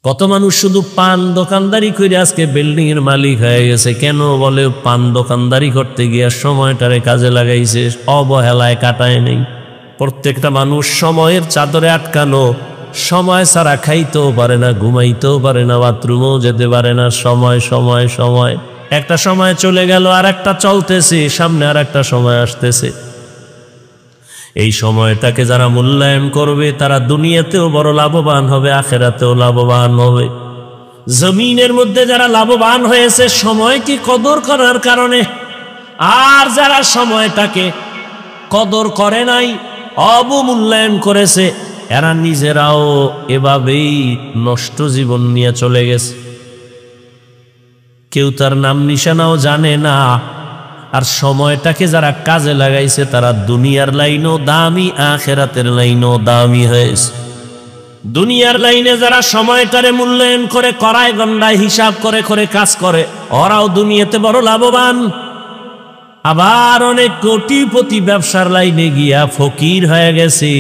কত মানুষ শুধু পান দোকানদারি করে আজকে বিল্ডিং এর মালিক হয়ে গেছে। কেন? বলে পান দোকানদারি করতে গিয়ে সময়টারে কাজে লাগাইছে, অবহেলায় কাটায় নেই। প্রত্যেকটা মানুষ সময়ের চাদরে আটকানো, সময় ছাড়া খাইতেও পারে না, ঘুমাইতেও পারে না, বাথরুমেও যেতে পারে না। সময় সময় সময়, একটা সময় চলে গেল আর একটা চলতেছে, সামনে আর একটা সময় আসতেছে। এই সময়টাকে যারা মূল্যায়ন করবে তারা দুনিয়াতেও বড় লাভবান হবে, আখেরাতেও লাভবান হবে। জমিনের মধ্যে যারা লাভবান হয়েছে সময়কে কদর করার কারণে, আর যারা সময়টাকে কদর করে নাই, অবমূল্যায়ন করেছে, এরা নিজেরাও এভাবেই নষ্ট জীবন নিয়ে চলে গেছে। কেউ তার নাম নিশানাও জানে না। আর সময়টাকে যারা কাজে লাগাইছে তারা দুনিয়ার লাইনও দামি, আখেরাতের লাইনও দামি হয়েছে। দুনিয়ার লাইনে যারা সময়টারে মূল্যায়ন করে, করায় গন্ডায় হিসাব করে করে কাজ করে, ওরাও দুনিয়াতে বড় লাভবান। আবার অনেক কোটিপতি ব্যবসার লাইনে গিয়া ফকির হয়ে গেছে।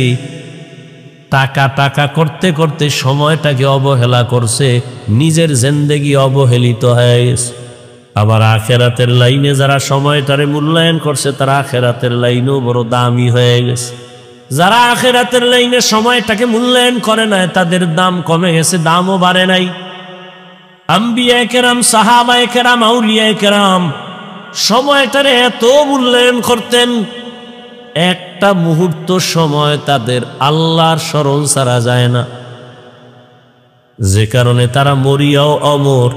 টাকা টাকা করতে করতে সময়টাকে অবহেলা করছে, নিজের জিন্দেগি অবহেলিত হয়ে গেছে। আবার আখেরাতের লাইনে যারা সময়টারে মূল্যায়ন করছে তারা আখেরাতের লাইনেও বড় দামি হয়ে গেছে। যারা আখেরাতের লাইনে সময়টাকে মূল্যায়ন করে নাই তাদের দাম কমে গেছে, দামও বাড়ে নাই। আম্বিয়ায়ে কেরাম, সাহাবায়ে কেরাম, আউলিয়ায়ে কেরাম সময়টারে এত মূল্যায়ন করতেন, একটা মুহূর্ত সময় তাদের আল্লাহর স্মরণ ছাড়া যায় না, যে কারণে তারা মরিয়াও অমর।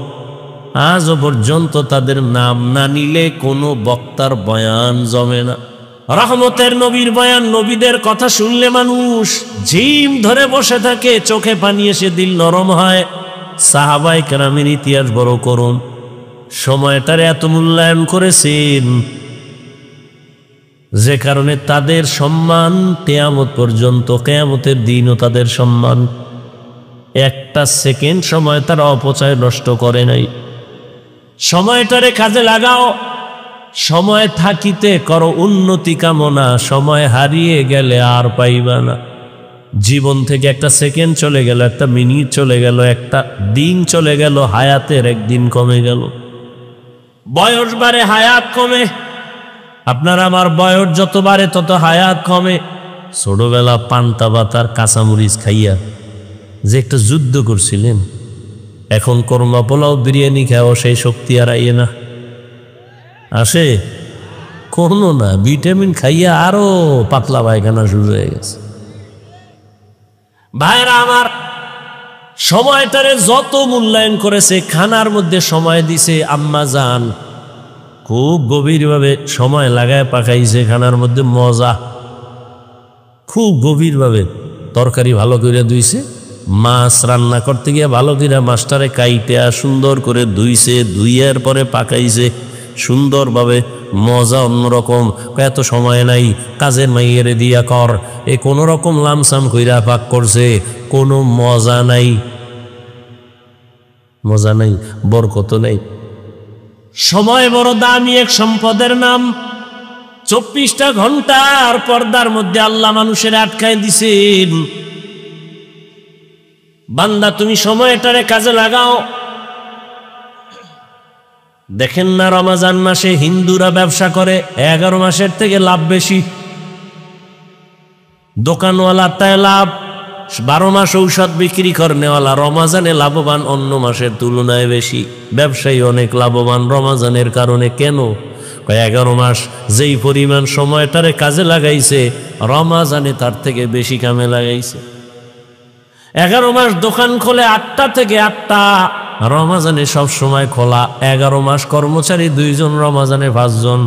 আজও পর্যন্ত তাদের নাম না নিলে কোনো বক্তার বয়ান জমে না। রহমতের নবীর বয়ান, নবীদের কথা শুনলে মানুষ জিম ধরে বসে থাকে, চোখে পানি এসে দিল নরম হয়। সাহাবায়ে কেরামের ইতিহাস বড় করুন, সময়টার এত মূল্যায়ন করেছেন যে কারণে তাদের সম্মান কিয়ামত পর্যন্ত, কিয়ামতের দিনও তাদের সম্মান। একটা সেকেন্ড সময় তারা অপচয় নষ্ট করে নাই। সময়টারে কাজে লাগাও, সময় থাকিতে করো উন্নতি কামনা, সময় হারিয়ে গেলে আর পাইবা না। জীবন থেকে একটা সেকেন্ড চলে গেল, একটা মিনিট চলে গেল, একটা দিন চলে গেল, হায়াতের একদিন কমে গেল। বয়স বাড়ে হায়াত কমে, আপনার আমার বয়স যত বাড়ে তত হায়াত কমে। ছোটবেলা পান্তা ভাত আর কাঁচামরিচ খাইয়া যে একটা যুদ্ধ করছিলেন, এখন কোরমা পোলাও বিরিয়ানি খাওয়া সেই শক্তি আর আইয়ে না, আসে কোনো না। ভিটামিন খাইয়া আরো পাতলা পায়খানা শুরু হয়ে গেছে। ভাইরা আমার, সময়টারে যত মূল্যায়ন করেছে, খানার মধ্যে সময় দিছে, আম্মা জান খুব গভীরভাবে সময় লাগায় পাকাইছে, খানার মধ্যে মজা, খুব গভীরভাবে তরকারি ভালো করে ধুইছে। মাছ রান্না করতে গিয়ে ভালো করে মাছটারে কাইটা সুন্দর করে ধুইছে, ধুইয়ার পরে পাকাইছে সুন্দরভাবে, মজা অন্যরকম। এত সময় নাই, কাজের মাইয়েরে দিয়া কর, এ কোনো রকম লামসাম কইরা পাক করছে, কোনো মজা নাই, মজা নাই, বরকত নাই। সময় বড় দামি এক সম্পদের নাম। 24টা ঘন্টার পর্দার মধ্যে আল্লাহ মানুষের আটকায় দিছেন। বান্দা তুমি সময়টারে কাজে লাগাও। দেখেন না, রমজান মাসে হিন্দুরা ব্যবসা করে 11 মাসের থেকে লাভ বেশি। দোকানওয়ালা তাই লাভ, 12 মাস ঔষধ বিক্রি করনেওয়ালা রমজানে লাভবান অন্য মাসের তুলনায় বেশি। ব্যবসায়ী অনেক লাভবান রমজানের কারণে। কেন? 11 মাস যেই পরিমাণ সময়টারে কাজে লাগাইছে, রমজানে তার থেকে বেশি কামে লাগাইছে। 11 মাস দোকান খোলে 8টা থেকে 8টা, রমজানে সব সময় খোলা। 11 মাস কর্মচারী 2 জন, রমজানে 5 জন।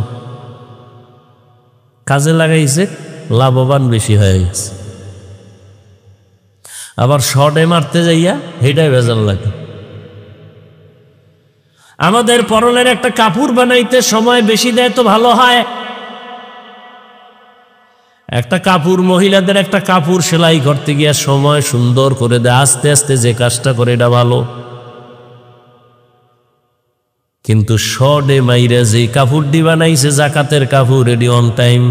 কাজে লাগাইছে, লাভবান বেশি হয়ে গেছে। আবার শর্টে মারতে যাইয়া হেটাই ভেজাল লাগে। আমাদের পরনের একটা কাপড় বানাইতে সময় বেশি দেয় তো ভালো হয়। একটা কাপড়, মহিলাদের একটা কাপড় সেলাই করতে গিয়া সময় সুন্দর করে দেয়, আস্তে আস্তে যে কাজটা করে এটা ভালো। কিন্তু শর্টে মাইরা যে কাপড়টি বানাইছে জাকাতের কাপড়, এটি অন টাইম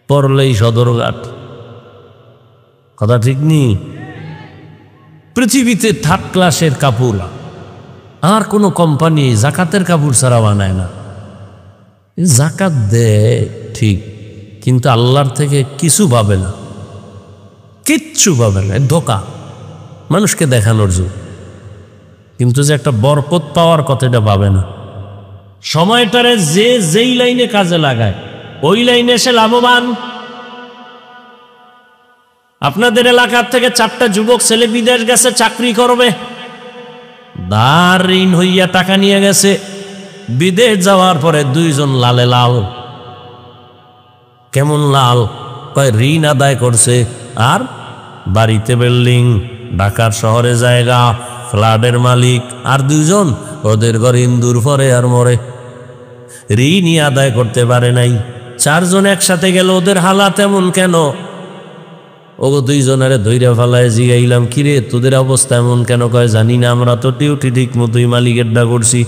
পরলেই সদরঘাট। কথা ঠিক নি? পৃথিবীতে থার্ড ক্লাসের কাপড় আর কোনো কোম্পানি জাকাতের কাপড় ছাড়া বানায় না। জাকাত দেয় ঠিক, কিন্তু আল্লাহর থেকে কিছু পাবে না, কিচ্ছু পাবে না, ধোকা মানুষকে দেখানোর জন্য। কিন্তু যে একটা বরকত পাওয়ার কথাটা পাবে না। সময়টারে যে যেই লাইনে কাজে লাগায় ওই লাইনে সে লাভবান। আপনাদের এলাকার থেকে 4টা যুবক ছেলে বিদেশ গেছে চাকরি করবে, ধার ঋণ হইয়া টাকা নিয়ে গেছে। বিদেশ যাওয়ার পরে 2 জন লালে লাল। কেমন লাল? কয় ঋণ আদায় করছে আর বাড়িতে বিল্ডিং, ঢাকার শহরে জায়গা, ফ্ল্যাটের মালিক। আর 2 জন ওদের ঘর ইন্দুর পরে আর মরে, ঋণই আদায় করতে পারে নাই। 4 জন একসাথে গেল, ওদের হালাত এমন কেন? ও 2 জনারে ধৈর্য ফেলায় জিগাইলাম, কিরে তোদের অবস্থা এমন কেন? কয় জানি না, আমরা তো ডিউটি ঠিক মতোই মালিকের ডা করছি।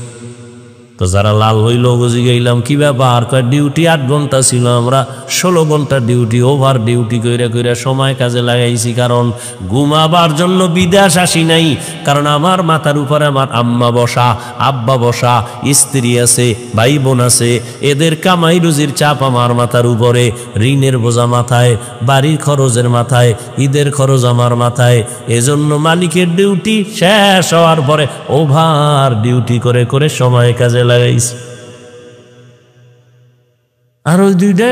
তো যারা লাল হইল ও জিগাইলাম কি ব্যাপার? কয় ডিউটি 8 ঘন্টা ছিল, আমরা 16 ঘন্টা ডিউটি ওভার ডিউটি কইরা কইরা সময় কাজে লাগাইছি। কারণ ঘুমাবার জন্য বিদেশ আসি নাই, কারণ আমার মাথার উপরে আমার আম্মা বসা, আব্বা বসা, স্ত্রী আছে, ভাই বোন আছে, এদের কামাই রুজির চাপ আমার মাথার উপরে, ঋণের বোঝা মাথায়, বাড়ির খরচের মাথায়, ঈদের খরচ আমার মাথায়। এজন্য মালিকের ডিউটি শেষ হওয়ার পরে ওভার ডিউটি করে করে সময় কাজে লাগাইছি। আর ওই 2টা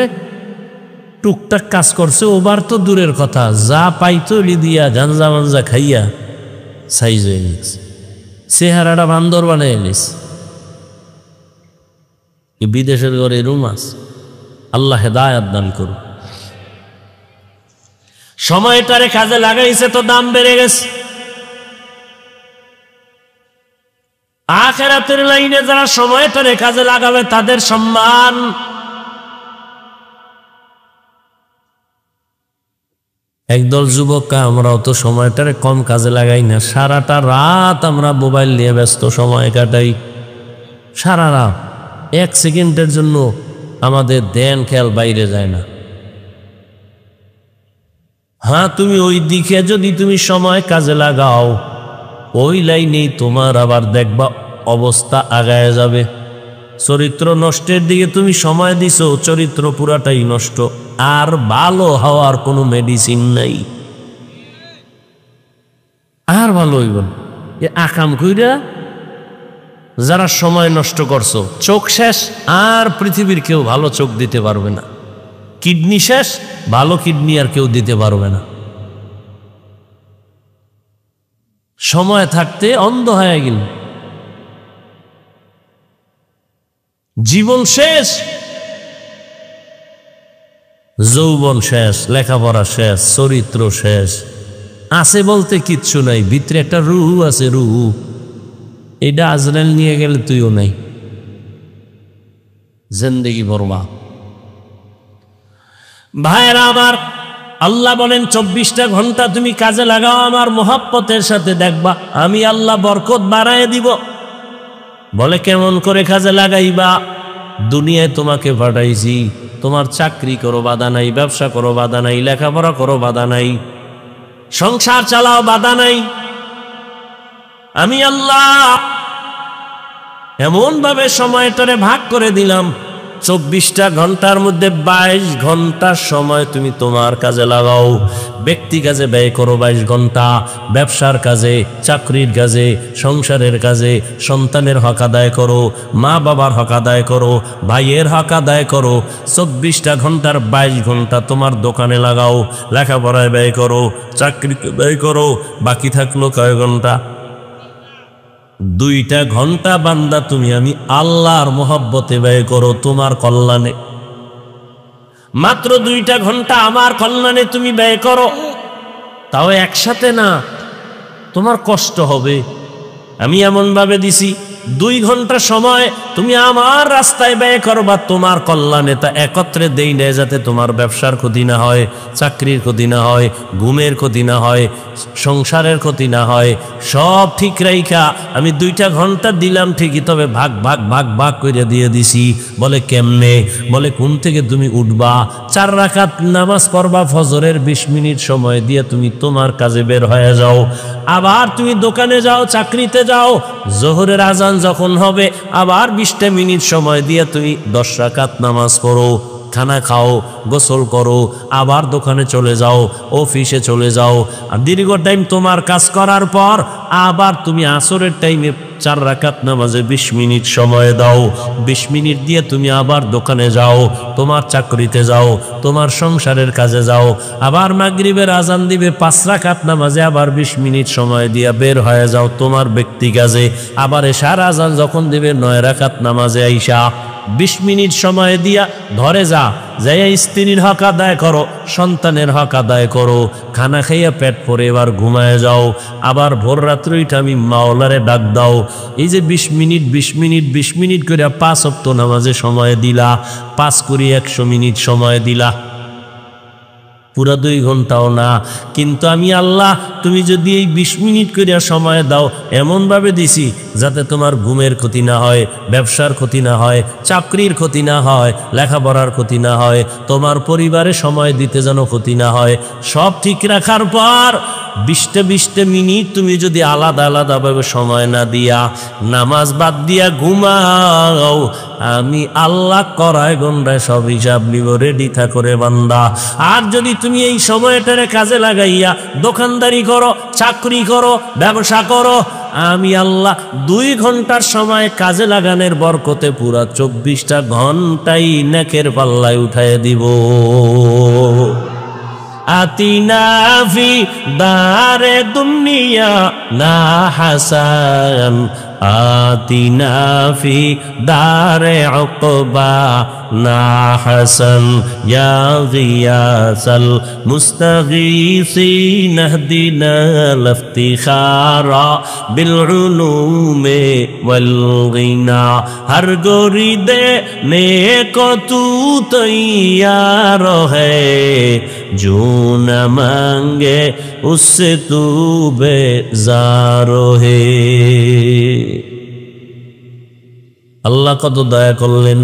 টুকটাক কাজ করছে, ওভার তো দূরের কথা, যা পাইতো দিয়া গাঞ্জা মাঞ্জা খাইয়া সাইজ হয়ে নিস, চেহারাটা বান্দর বানাই নিস। বিদেশের ঘরে রুম আছে, আল্লাহ হেদায়াত দান করুন। সময়টারে কাজে লাগাইছে তো দাম বেড়ে গেছে। আখিরাতের লাইনে যারা সময়টারে কাজে লাগাবে তাদের সম্মান। একদল যুবককে আমরাও তো সময়টারে কম কাজে লাগাই না, সারাটা রাত আমরা মোবাইল নিয়ে ব্যস্ত সময় কাটাই। সারা রাত 1 সেকেন্ডের জন্য আমাদের ধ্যান খেয়াল বাইরে যায় না। হ্যাঁ, তুমি ওই দিকে যদি তুমি সময় কাজে লাগাও, ওই লাইনেই তোমার আবার দেখবা অবস্থা আগায় যাবে। চরিত্র নষ্টের দিকে তুমি সময় দিছো, চরিত্র পুরাটাই নষ্ট, আর ভালো হওয়ার কোনো মেডিসিন নাই। আর ভালো হইব না। এ আকাম কইরা যারা সময় নষ্ট করছো, চোখ শেষ, আর পৃথিবীর কেউ ভালো চোখ দিতে পারবে না। কিডনি শেষ, ভালো কিডনি আর কেউ দিতে পারবে না। সময় থাকতে অন্ধ হয়ে গেল, জীবন শেষ, যৌবন শেষ, লেখাপড়া শেষ, চরিত্র শেষ, আছে বলতে কিচ্ছু নাই। ভিতরে একটা রুহু আছে, রুহু, এটা আজরাইল নিয়ে গেলে তুইও নাই, জিন্দেগি বরবাদ। ভাইরা আমার, আল্লাহ বলেন 24টা ঘন্টা তুমি কাজে লাগাও আমার মোহাব্বতের সাথে, দেখবা আমি আল্লাহ বরকত বাড়ায় দিব। বলে কেমন করে কাজে লাগাইবা? দুনিয়ায় তোমাকে পাঠাইছি, তোমার চাকরি করো বাধা নাই, ব্যবসা করো বাধা নাই, লেখাপড়া করো বাধা নাই, সংসার চালাও বাধা নাই। আমি আল্লাহ এমন ভাবে সময়টারে ভাগ করে দিলাম, 24টা ঘন্টার মধ্যে 22 ঘন্টার সময় তুমি তোমার কাজে লাগাও। ব্যক্তি কাজে ব্যয় করো 22 ঘন্টা, ব্যবসার কাজে, চাকরির কাজে, সংসারের কাজে, সন্তানের হক আদায় করো, মা বাবার হক আদায় করো, ভাইয়ের হক আদায় করো। 24টা ঘন্টার 22 ঘন্টা তোমার দোকানে লাগাও, লেখাপড়ায় ব্যয় করো, চাকরিতে ব্যয় করো। বাকি থাকলো কয় ঘন্টা? 2টা ঘন্টা বান্দা তুমি আমি আল্লাহর মোহাব্বতে ব্যয় করো, তোমার কল্যাণে। মাত্র 2টা ঘন্টা আমার কল্যাণে তুমি ব্যয় করো, তাও একসাথে না, তোমার কষ্ট হবে। আমি এমন ভাবে দিছি 2 ঘন্টা সময় তুমি আমার রাস্তায় ব্যয় করবা তোমার কল্যাণে, তা একত্রে দেই না যাতে তোমার ব্যবসার ক্ষতি না হয়, চাকরির ক্ষতি না হয়, ঘুমের ক্ষতি না হয়, সংসারের ক্ষতি না হয়। সব ঠিক রাইখা আমি 2টা ঘন্টা দিলাম ঠিকই, তবে ভাগ ভাগ ভাগ ভাগ করে দিয়ে দিছি। বলে কেমনে? বলে ঘুম থেকে তুমি উঠবা, 4 রাকাত নামাজ পড়বা, ফজরের 20 মিনিট সময় দিয়ে তুমি তোমার কাজে বের হয়ে যাও। আবার তুমি দোকানে যাও, চাকরিতে যাও, জোহরের আজান যখন হবে আবার 20টা মিনিট সময় দিয়ে তুমি 10 রাকাত নামাজ পড়ো, খানা খাও, গোসল করো, আবার দোকানে চলে যাও, অফিসে চলে যাও। আর দীর্ঘ টাইম তোমার কাজ করার পর আবার তুমি আসরের টাইমে 4 রাকাত নামাজে 20 মিনিট সময় দাও। 20 মিনিট দিয়ে তুমি আবার দোকানে যাও, তোমার চাকরিতে যাও, তোমার সংসারের কাজে যাও। আবার মাগরিবের আজান দিবে, 5 রাকাত নামাজে আবার 20 মিনিট সময় দিয়ে বের হয়ে যাও তোমার ব্যক্তি কাজে। আবার এশার আজান যখন দিবে 9 রাকাত নামাজে আইসা 20 মিনিট সময় দিয়া ধরে যা, যাইয়া স্ত্রীর হক আদায় করো, সন্তানের হক আদায় করো, খানা খাইয়া পেট ভরে এবার ঘুমায় যাও। আবার ভোর রাত্রে উঠে আমি মাওলারে ডাক দাও। এই যে 20 মিনিট 20 মিনিট 20 মিনিট করে 5 ওয়াক্ত নামাজে সময় দিলা, 5 করে 100 মিনিট সময় দিলা, পুরা 2 ঘন্টাও না। কিন্তু আমি আল্লাহ, তুমি যদি এই 20 মিনিট করে সময় দাও, এমনভাবে দিছি যাতে তোমার ঘুমের ক্ষতি না হয়, ব্যবসার ক্ষতি না হয়, চাকরির ক্ষতি না হয়, লেখাপড়ার ক্ষতি না হয়, তোমার পরিবারে সময় দিতে যেন ক্ষতি না হয়। সব ঠিক রাখার পর 20টা মিনিট তুমি যদি আলাদা আলাদাভাবে সময় না দিয়া নামাজ বাদ দিয়া ঘুমাও, আমি আল্লাহ করায় গন্ডায় সব হিসাব নিব, রেডি থাকরে বান্দা। আর যদি তুমি এই সময়টারে কাজে লাগাইয়া দোকানদারি করো, চাকরি করো, ব্যবসা করো, আমি আল্লাহ 2 ঘন্টার সময় কাজে লাগানোর বরকতে পুরা 24টা ঘন্টাই নেকের পাল্লায় উঠায় দিব। আতিনা ফি দারে দুনিয়া না হাসান, আতিনা ফি দারে উকবা না হাসান, ইয়া গিয়াসাল মুস্তাগীসিন ইহদিনা লিফতিখারা বিল উলুমে ওয়াল গিনা। হর গোরি দেনে কো তু তৈয়ার হ্যায়, जो न मांगे उससे तू बेजार है। আল্লাহ কত দয়া করলেন।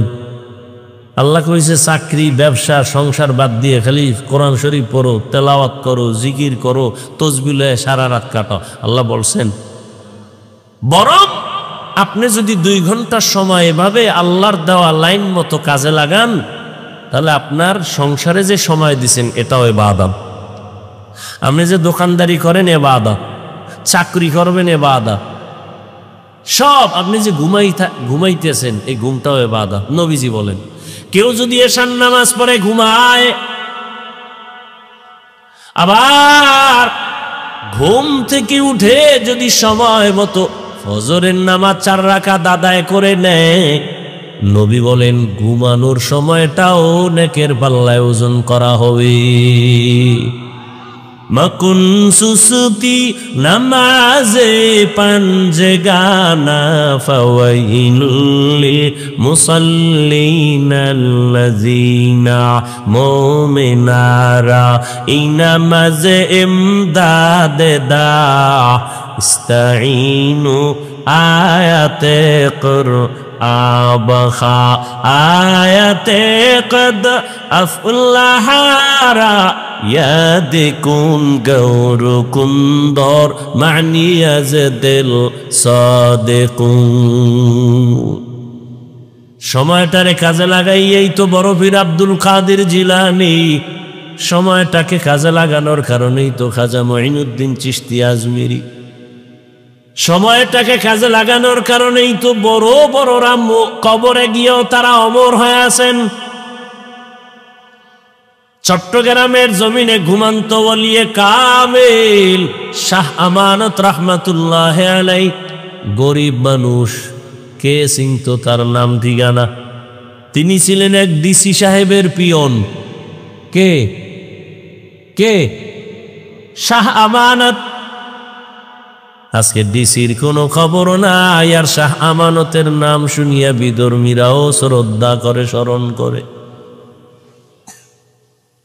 আল্লাহ কইছে চাকরি, ব্যবসা, সংসার বাদ দিয়ে খালি কোরআন শরীফ পড়ো, তেলাওয়াত করো, জিকির করো, তসবিহ লয়ে সারা রাত কাটো। আল্লাহ বলছেন বরং আপনি যদি 2 ঘন্টার সময় এভাবে আল্লাহর দেওয়া লাইন মতো কাজে লাগান, তাহলে আপনার সংসারে যে সময় দিছেন এটাও ইবাদত। আপনি যে দোকানদারি করেন ইবাদত, চাকরি করবেন ইবাদত, সব আপনি যে ঘুমাইতেছেন এই ঘুমটাও ইবাদত। নবীজি বলেন কেউ যদি এশার নামাজ পড়ে ঘুমায়, আবার ঘুম থেকে উঠে যদি সময় মতো ফজরের নামাজ 4 রাকাত আদায় করে নেয়, নবী বলেন ঘুমানোর সময়টাও নেকের পাল্লায় ওজন করা হবে। মকুন সুসুতি নামাজে পাঞ্জেগানা ফাওয়াইলুল মুসাল্লিনাল্লাযিনা মুমিনারা এই নামাজে ইমদাদে দা ইস্তাঈনু আয়াতে কুরআন আবখা আয়াতে কদ আফলাহারা ইয়াদিকুন গৌরকুন্দর মানিয়াজ দিল সাদিকুন। সময়টারে কাজে লাগাইয়েই তো বড় পীর আব্দুল কাদের জিলানী, সময়টাকে কাজে লাগানোর কারণেই তো খাজা মঈনুদ্দিন চিশতি আজমিরি, সময়টাকে কাজে লাগানোর কারণেই তো বড় বড়রা কবরে গিয়েও তারা অমর হয়ে আছেন। চট্টগ্রামের জমিনে ঘুমন্ত ওলিয়ে কামিল শাহ আমানত রাহমাতুল্লাহ আলাইহি, গরিব মানুষ, কে চিনত তার নাম ঠিকানা? তিনি ছিলেন এক ডিসি সাহেবের পিয়ন। কে কে? শাহ আমানত। আজকে ডিসির কোনো খবর নাই, আর শাহ আমানতের নাম শুনিয়া বিধর্মীরাও শ্রদ্ধা করে, স্মরণ করে।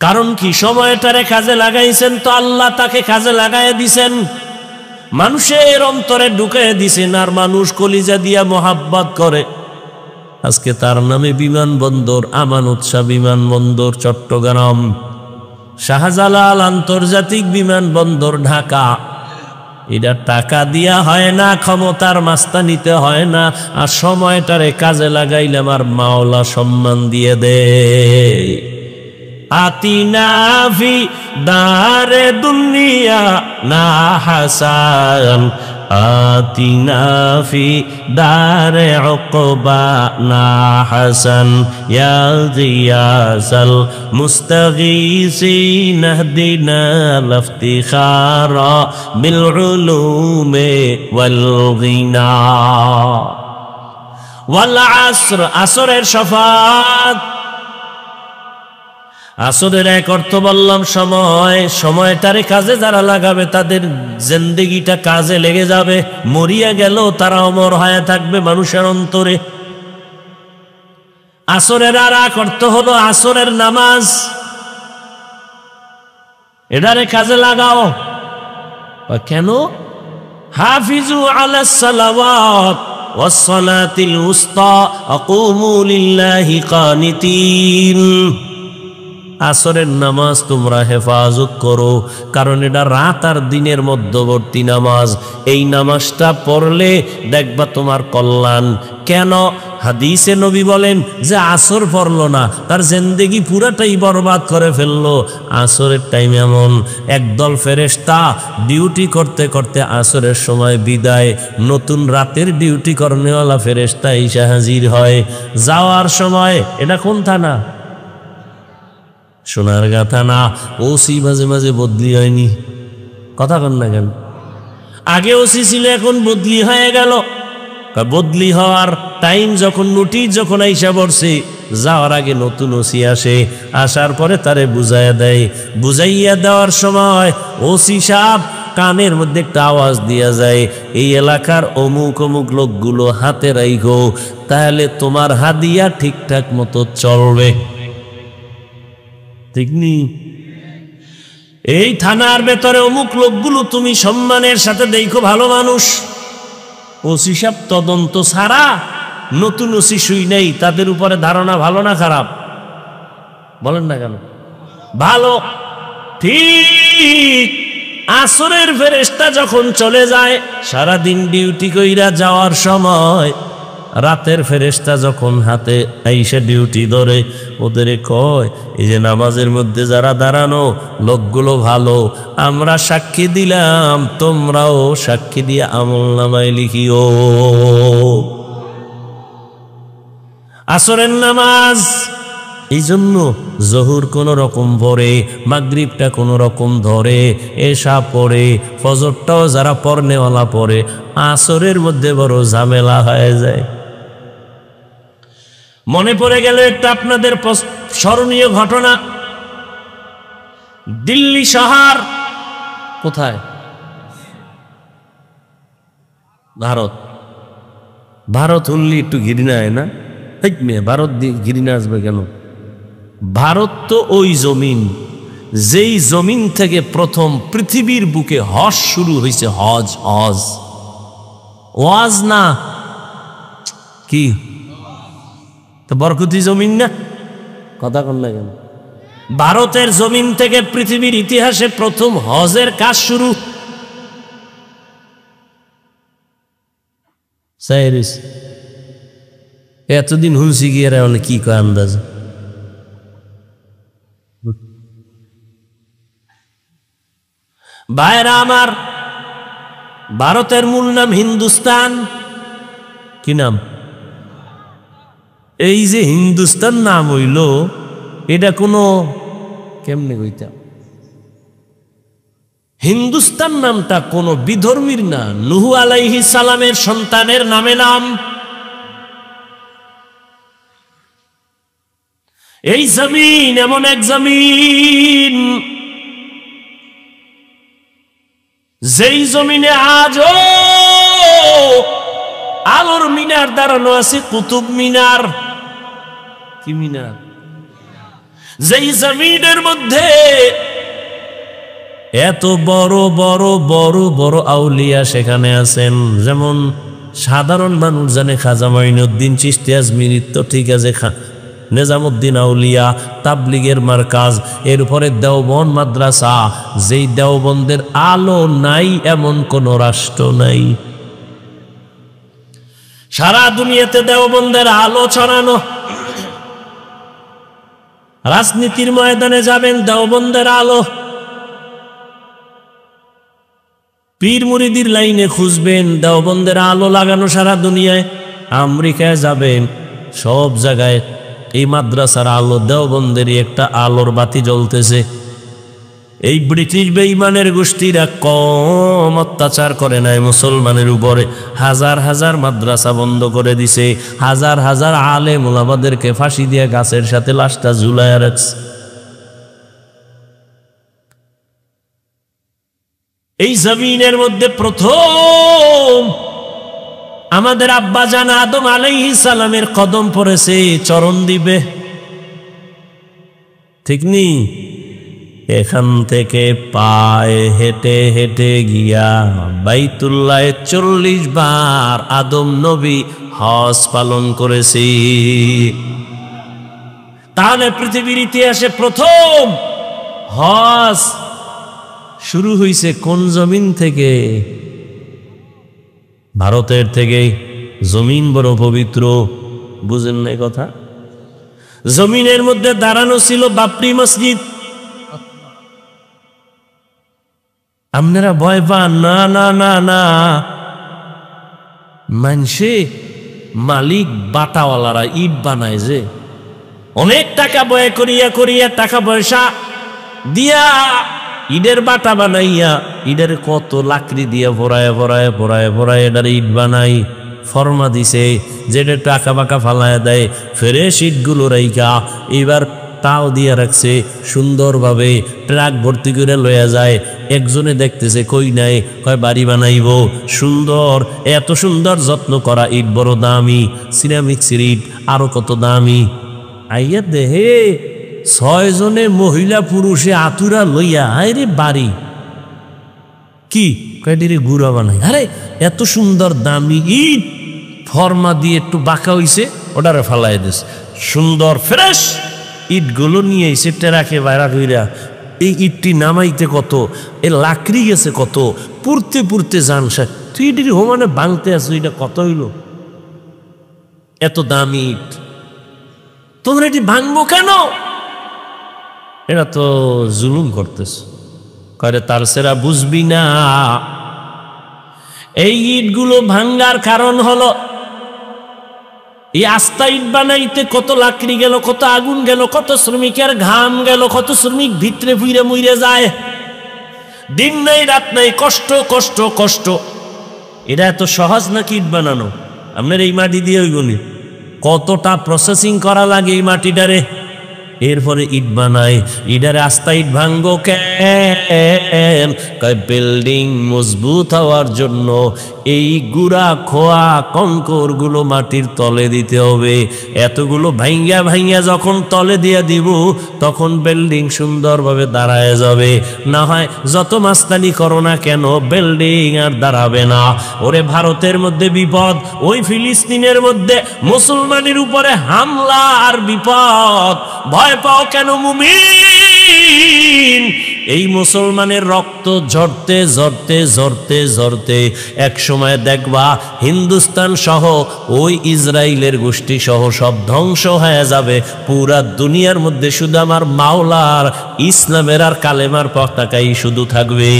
কারণ কি? সময়টারে কাজে লাগাইছেন তো আল্লাহ তাকে কাজে লাগাইয়া দিছেন, মানুষের অন্তরে ঢুকাইয়া দিছেন, আর মানুষ কলিজা দিয়া মোহাব্বত করে। আজকে তার নামে বিমানবন্দর, আমানত শাহ বিমানবন্দর চট্টগ্রাম, শাহজালাল আন্তর্জাতিক বিমানবন্দর ঢাকা। এটা টাকা দিয়া হয় না, ক্ষমতার মাস্তানিতে হয় না, আর সময়টারে কাজে লাগাইলে আমার মাওলা সম্মান দিয়ে দেয়। আতিনা ফি দারে দুনিয়া না হাসান, আতিনা ফি দারে উকবা না হাসান, ইয়া গিয়াসাল মুস্তাগীসিন ইহদিনা লিফতিখারা বিল উলুমি ওয়াল গিনা। ওয়াল আসর, আসরের শাফাত। আসরের এক অর্থ বললাম সময়, সময়টারে কাজে যারা লাগাবে তাদের জিন্দেগিটা কাজে লেগে যাবে, মরিয়া গেল তারা অমর হয়ে থাকবে মানুষের অন্তরে। আসরের আর এক অর্থ হলো আসরের নামাজ, এটারে কাজে লাগাও। কেন? হাফিজু আলাস সালাওয়াত ওয়াস সালাতিল উসতা আকুমু লিল্লাহি কানিতিন। আসরের নামাজ তোমরা হেফাজত করো, কারণ এটা রাত আর দিনের মধ্যবর্তী নামাজ। এই নামাজটা পড়লে দেখবা তোমার কল্যাণ। কেন? হাদিসে নবী বলেন যে আসর পড়লো না তার জিন্দেগি পুরাটাই বরবাদ করে ফেললো। আসরের টাইম এমন একদল ফেরেশতা ডিউটি করতে করতে আসরের সময় বিদায়, নতুন রাতের ডিউটি করনেওয়ালা ফেরেশতা এসে হাজির হয়। যাওয়ার সময়, এটা কোন থানা? সোনারগাঁ থানা। ওসি মাঝে মাঝে বদলি হয়নি, কথা কন না কেন? আগে ওসি ছিল, এখন বদলি হয়ে গেল। বদলি হওয়ার টাইম যখন, নোটিশ যখন আইসা পড়ছে, যাওয়ার আগে নতুন ওসি আসে, আসার পরে তারে বুঝাইয়া দেয়। বুঝাইয়া দেওয়ার সময় ওসি সাহেব কানের মধ্যে একটা আওয়াজ দিয়া যায়, এই এলাকার অমুক অমুক লোকগুলো হাতে রাইখো, তাহলে তোমার হাদিয়া ঠিকঠাক মতো চলবে। ঠিক নি? এই থানার ভেতরে অমুক লোকগুলো তুমি সম্মানের সাথে দেখো, ভালো মানুষ। ওসি সাহেব তদন্ত ছাড়া, নতুন ওসি শুই নেই, তাদের উপরে ধারণা ভালো না খারাপ? বলেন না কেন? ভালো। ঠিক আসরের ফেরেশতা যখন চলে যায়, সারাদিন ডিউটি কইরা যাওয়ার সময় রাতের ফেরেশতা যখন হাতে আইসা ডিউটি ধরে, ওদের কয়, এই যে নামাজের মধ্যে যারা দাঁড়ানো লোকগুলো ভালো, আমরা সাক্ষী দিলাম, তোমরাও সাক্ষী দিয়ে আমলনামায় লিখিও। আসরের নামাজ এই জন্য জহুর কোন রকম পড়ে, মাগরিবটা কোন রকম ধরে, এশা পড়ে, ফজরটাও যারা পড়নেওয়ালা পড়ে, আসরের মধ্যে বড় ঝামেলা হয়ে যায়। মনে পড়ে গেল একটা আপনাদের স্মরণীয় ঘটনা। দিল্লি শহর কোথায়? ভারত। ভারত হলে একটু ঘৃণায় না? ভারত দিয়ে ঘৃণা আসবে কেন? ভারত তো ওই জমিন, যেই জমিন থেকে প্রথম পৃথিবীর বুকে হজ শুরু হয়েছে। হজ, হজ, ওয়াজ না কি? তো বরকতি জমিন না? কথা কন না কেন? ভারতের জমিন থেকে পৃথিবীর ইতিহাসে প্রথম হজের কাজ শুরু। এতদিন হুলসি গিয়ে কি কয় আন্দাজ? ভাইরা আমার, ভারতের মূল নাম হিন্দুস্তান। কি নাম? এই যে হিন্দুস্তান নাম হইল, এটা কোনো কেমনে কইতাম, হিন্দুস্তান নামটা কোনো বিধর্মীর না, নূহ আলাইহিস সালামের সন্তানের নামে নাম। এই জমিন এমন এক জমিন, যেই জমিনে আজও আলোর মিনার দাঁড়ানো আছে, কুতুব মিনার। কি মিনার? যেই জমিনের মধ্যে এত বড় বড় বড় বড় আউলিয়া সেখানে আছেন, যেমন সাধারণ মানুষ জানে খাজা মাইনুদ্দিন চিশতি আজমিরি, তো ঠিক আছে, নিজামুদ্দিন আউলিয়া, তাবলিগের মারকাজ, এরপরে দেওবন্দ মাদ্রাসা। যেই দেওবন্দের আলো নাই এমন কোন রাষ্ট্র নাই। সারা দুনিয়াতে দেওবন্দের আলো ছড়ানো। রাজনীতির ময়দানে যাবেন, দেওবন্দের আলো। পীর মুরিদির লাইনে খুঁজবেন, দেওবন্দের আলো লাগানো সারা দুনিয়ায়। আমেরিকায় যাবেন, সব জায়গায় এই মাদ্রাসার আলো, দেওবন্দেরই একটা আলোর বাতি জ্বলতেছে। এই ব্রিটিশ বেঈমানের গোষ্ঠীরা কম অত্যাচার করে নাই মুসলমানের উপরে। হাজার হাজার মাদ্রাসা বন্ধ করে দিছে, হাজার হাজার আলেম ওলামাদেরকে ফাঁসি দিয়ে গাছের সাথে লাশটা ঝুলাইয়া রাখছে। এই জমিনের মধ্যে প্রথম আমাদের আব্বা জান আদম আলাইহিস সালামের কদম পড়েছে, চরণ দিবে, ঠিক নি? এখান থেকে পায়ে হেঁটে হেঁটে গিয়া বাইতুল্লাহ 40 বার আদম নবী হজ পালন করেছি। তাহলে পৃথিবীর ইতিহাসে প্রথম হজ শুরু হয়েছে কোন জমিন থেকে? ভারতের থেকে। জমিন বড় পবিত্র, বুঝেন না কথা? জমিনের মধ্যে দাঁড়ানো ছিল বাবরি মসজিদ। আপনারা ভয় পান না? না না না, মানুষে মালিক বাটাওয়ালারা ইট বানায়, যে অনেক টাকা ব্যয় করিয়া করিয়া টাকা পয়সা দিয়া ইটের বাটা বানাইয়া, ইটের কত লাকড়ি দিয়া ভরায় ভরায় ভরায় ভরায় এটার ইট বানাই, ফর্মা দিছে, যেটা টাকা বাঁকা ফালায় দেয়, ফ্রেশ ইটগুলো রাইকা এবার তাও দিয়ে রাখছে সুন্দরভাবে, ট্রাক ভর্তি করে লইয়া যায়। একজনে দেখতেছে কই নাই, কয় বাড়ি বানাইব। সুন্দর, এত সুন্দর যত্ন করা ইট, বড় দামি সিরামিক্সের ইট, আরো কত দামি। আইয়া দেহে 6 জনে মহিলা পুরুষে আতুরা লইয়া, আরে বাড়ি কি কয়ডিরে গুড়া বানাই। আরে এত সুন্দর দামি ইট, ফর্মা দিয়ে একটু বাঁকা হইছে, ওটারে ফালাই দিছে। সুন্দর ফ্রেশ ইটগুলো নিয়ে এসে টেরাকে বাইরা কইরা, এই ইটটি নামাইতে কত, এ লাকড়ি গেছে কত, পুড়তে পুড়তে জান সে, তুই এটি হোমানে ভাঙতে আছো, এটা কত হইল? এত দামি ইট, তোমরা এটি ভাঙবো কেন? এরা তো জুলুম করতেছ। কয় তার সেরা বুঝবি না, এই ইটগুলো ভাঙ্গার কারণ হলো এই আস্তা ইট বানাইতে কত লাকড়ি গেল, কত আগুন গেল, কত শ্রমিকের ঘাম গেল, কত শ্রমিক ভিতরে ফুইরে মুইরে যায়, দিন নাই রাত নাই, কষ্ট কষ্ট কষ্ট। এটা এত সহজ নাকি ইট বানানো? আপনার এই মাটি দিয়ে ওইগুলি কতটা প্রসেসিং করা লাগে এই মাটিটারে, এরপরে ইট বানায়। ইটারে আস্তা ইট ভাঙ্গো কেন? বিল্ডিং মজবুত হওয়ার জন্য এই গুড়া খোয়া কঙ্কর গুলো মাটির তলে দিতে হবে। এতগুলো ভাঙ্গা ভাঙ্গা যখন তলে দিয়ে দিব, তখন বিল্ডিং সুন্দরভাবে দাঁড়ায় যাবে। না হয় যত মাস্তানি করো না কেন, বিল্ডিং আর দাঁড়াবে না। ওরে ভারতের মধ্যে বিপদ, ওই ফিলিস্তিনের মধ্যে মুসলমানের উপরে হামলা আর বিপদ, ভয় পাও কেন মুমিন? এই মুসলমানের রক্ত ঝরতে ঝরতে ঝরতে ঝরতে এক সময় দেখবা হিন্দুস্তান সহ ওই ইসরায়েলের গোষ্ঠী সহ সব ধ্বংস হয়ে যাবে। পুরা দুনিয়ার মধ্যে শুধু আমার মাওলার ইসলামের আর কালেমার পতাকাই শুধু থাকবে।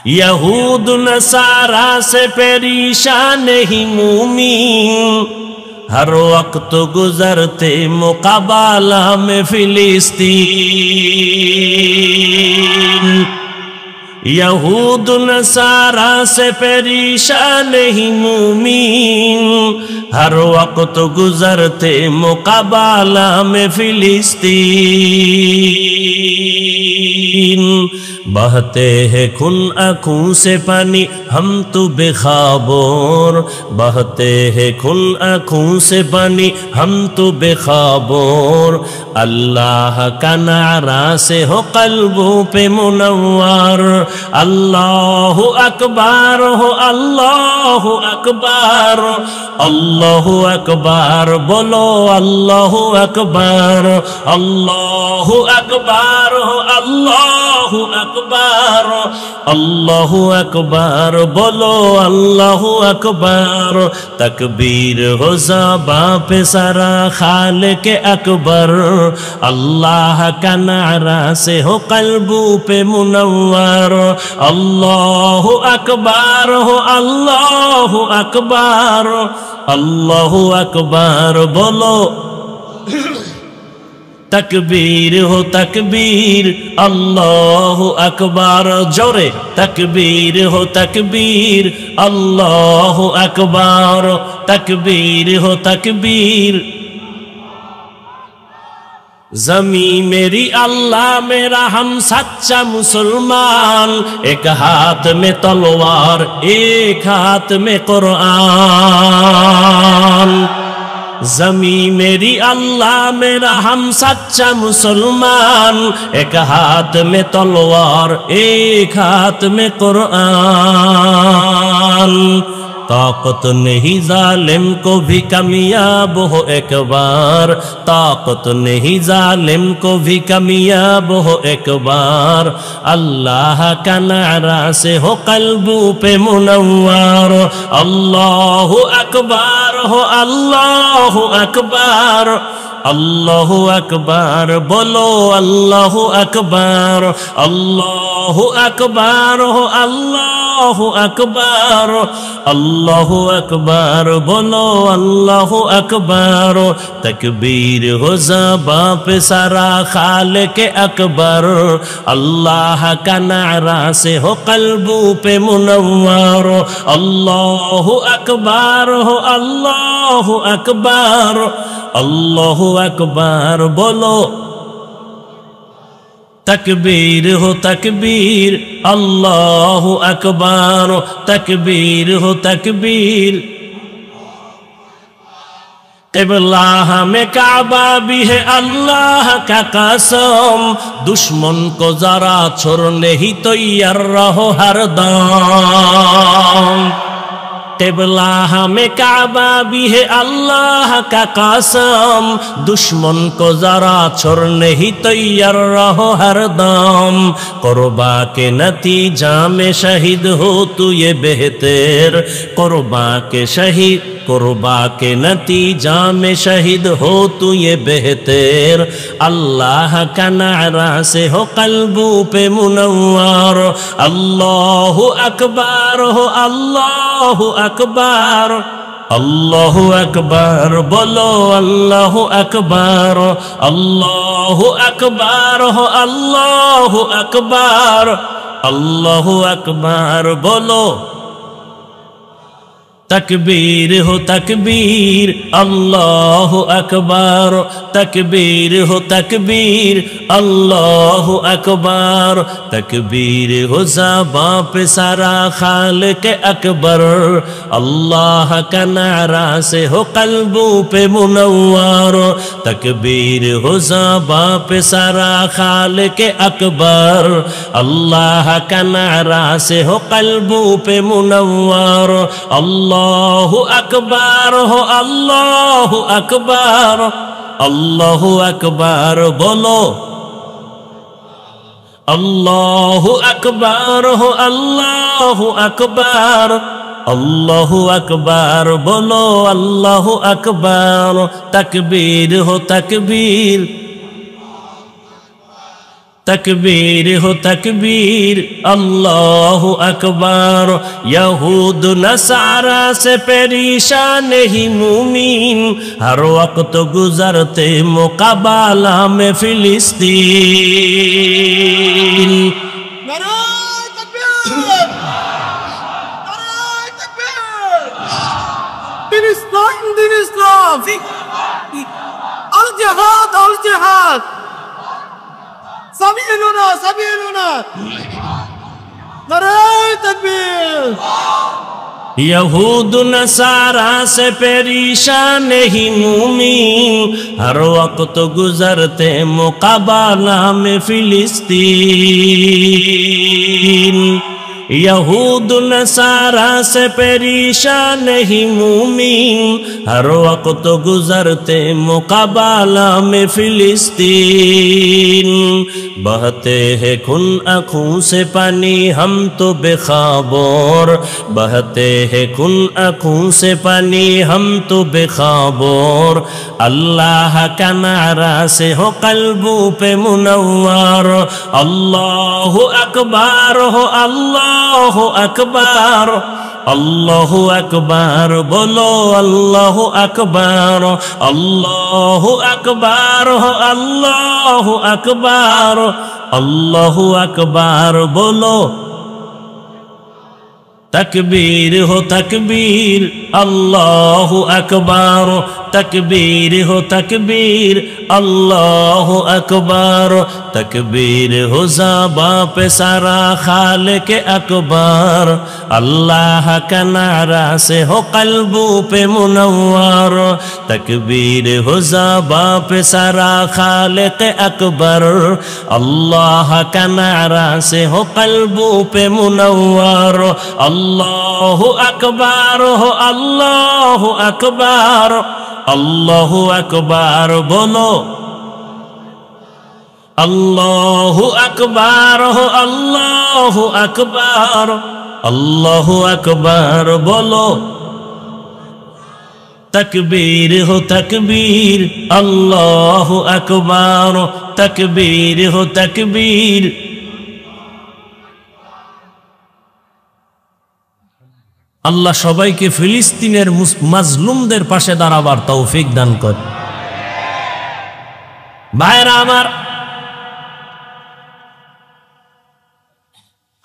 यहूद नसारा से परेशान नहीं मुमीन, हर वक्त गुजरते मुकाबला में फिलिस्तीन। यहूद नसारा से परेशान ही मुमीन हर वक्त गुजरते मुकाबला में फिलिस्तीन। बहते हैं खून आँखों से पानी हम तो बेखबर, बहते हैं खून आँखों से पानी हम तो बेखबर। अल्लाह का नारा से हो कल्बों पे मुनव्वर। अल्लाहु अकबर हो अल्लाहु अकबर, अल्लाहु अकबर बोलो अल्लाहु अकबर, अल्लाहु अकबर हो अल्लाहु अकबर, अल्लाहु अकबर बोलो अल्लाहु अकबर। तकबीर हो ज़बां पे सारा खालिक अकबर। अल्लाह का नारा से हो कल्बों पे मुनव्वर। अल्लाहु अकबर हो अल्लाहु अकबर, अल्लाहु अकबर बोलो। तकबीर हो तकबीर अल्लाहु अकबर, जोरे तकबीर हो तकबीर अल्लाहु अकबर, तकबीर हो तकबीर। ज़मी मेरी अल्लाह मेरा हम सच्चा मुसलमान, एक हाथ में तलवार एक हाथ में कुरान। ज़मी मेरी अल्लाह मेरा हम सच्चा मुसलमान, एक हाथ में तलवार एक हाथ में कुरान। ताकत नहीं जालिम को भी कामयाब हो एक बार, ताकत नहीं जालिम को भी कामयाब हो एक बार। अल्लाह का नारा से हो कल्बों पे मुनव्वर। अल्लाहु अकबर हो अल्लाहु अकबर, अल्लाहु अकबर बोलो अल्लाहु अकबर, अल्लाहु अकबर हो अल्लाहु अकबर, अल्लाहु अकबर बोलो अल्लाहु अकबर। तकबीर हो ज़बां पे सारा खालिक अकबर। अल्लाह का नारा से हो कल्बों पे मुनव्वर। अल्लाहु अकबर हो अल्लाहु अकबर, अल्लाहु अकबर बोलो। तकबीर हो तकबीर अल्लाहु अकबर, तकबीर हो तकबीर। क़िबला हमें काबा भी है अल्लाह का कसम, दुश्मन को जरा छोड़ने ही तैयार रहो हरदम। क़िबला हमें काबा भी है अल्लाह का कसम, दुश्मन को जरा छोड़ने ही तैयार रहो हरदम। क़ुरबा के नतीजा में शहीद हो तू ये बेहतर, क़ुरबा के शहीद क़ुरबा के नतीजा में शहीद हो तू ये बेहतर। अल्लाह का नारा से हो कल्बों पे मुनव्वर। अल्लाहु अकबर हो अल्लाहु अकबर, अल्लाहु अकबर बोलो अल्लाहु अकबर, अल्लाहु अकबर हो अल्लाहु अकबर, अल्लाहु अकबर बोलो। तकबीर हो तकबीर अल्लाहु अकबर, तकबीर हो तकबीर अल्लाहु अकबर। तकबीर हो ज़बां पे सारा खालिक अकबर। अल्लाह का नारा से हो कल्बों पे मुनव्वर। तकबीर हो ज़बां पे सारा खालिक अकबर। अल्लाह का नारा से हो कल्बों पे मुनव्वर। अल्लाहु अकबर हो अल्लाहु अकबर, अल्लाहु अकबर बोलो। अल्लाहु अकबर हो अल्लाहु अकबर, अल्लाहु अकबर बोलो अल्लाहु अकबर। तकबीर हो तकबीर, तकबीर हो तकबीर अल्लाहु अकबर। यहूद नसारा से परेशान ही मुमीन, हर वक्त गुजरते मुकाबला में फिलिस्तीन। الجهاد الجهاد سبيلنا سبيلنا نعرہ تکبیر यहूद नसारा से परेशान ही मूमिन हर वक्त गुजरते मुकाबला में फिलिस्तीन यहूद नसारा से परेशान ही मूमिन हर वक्त गुजरते मुकाबला में फिलिस्तीन बहते हैं खून आँखों से पानी हम तो बेखबर बहते हैं खून आँखों से पानी हम तो बेखबर अल्लाह का नारा से हो कल्बों पे मुनव्वर अल्लाह अकबर हो अल्लाह अकबर अल्लाहु अकबर बोलो अल्लाहु अकबर अल्लाहु अकबर हो अल्लाहु अकबर अल्लाहु अकबर बोलो तकबीर हो तकबीर अल्लाहु अकबर तकबीर हो तकबीर अल्लाहु अकबर तकबीर हो ज़बां पे सारा खालिक अकबर अल्लाह का नारा से हो कल्बों पे मुनव्वर तकबीर हो ज़बां पे सारा खालिक अकबर अल्लाह का नारा से हो कल्बों पे मुनव्वर अल्लाहु अकबर हो अल्लाहु अकबर अल्लाहु अकबर बोलो अल्लाहु अकबर हो अल्लाहु अकबर अल्लाहु अकबर बोलो तकबीर हो तकबीर अल्लाहु अकबर तकबीर हो तकबीर আল্লাহ সবাইকে ফিলিস্তিনের মাজলুমদের পাশে দাঁড়াবার তৌফিক দান করে ভাইরা আমার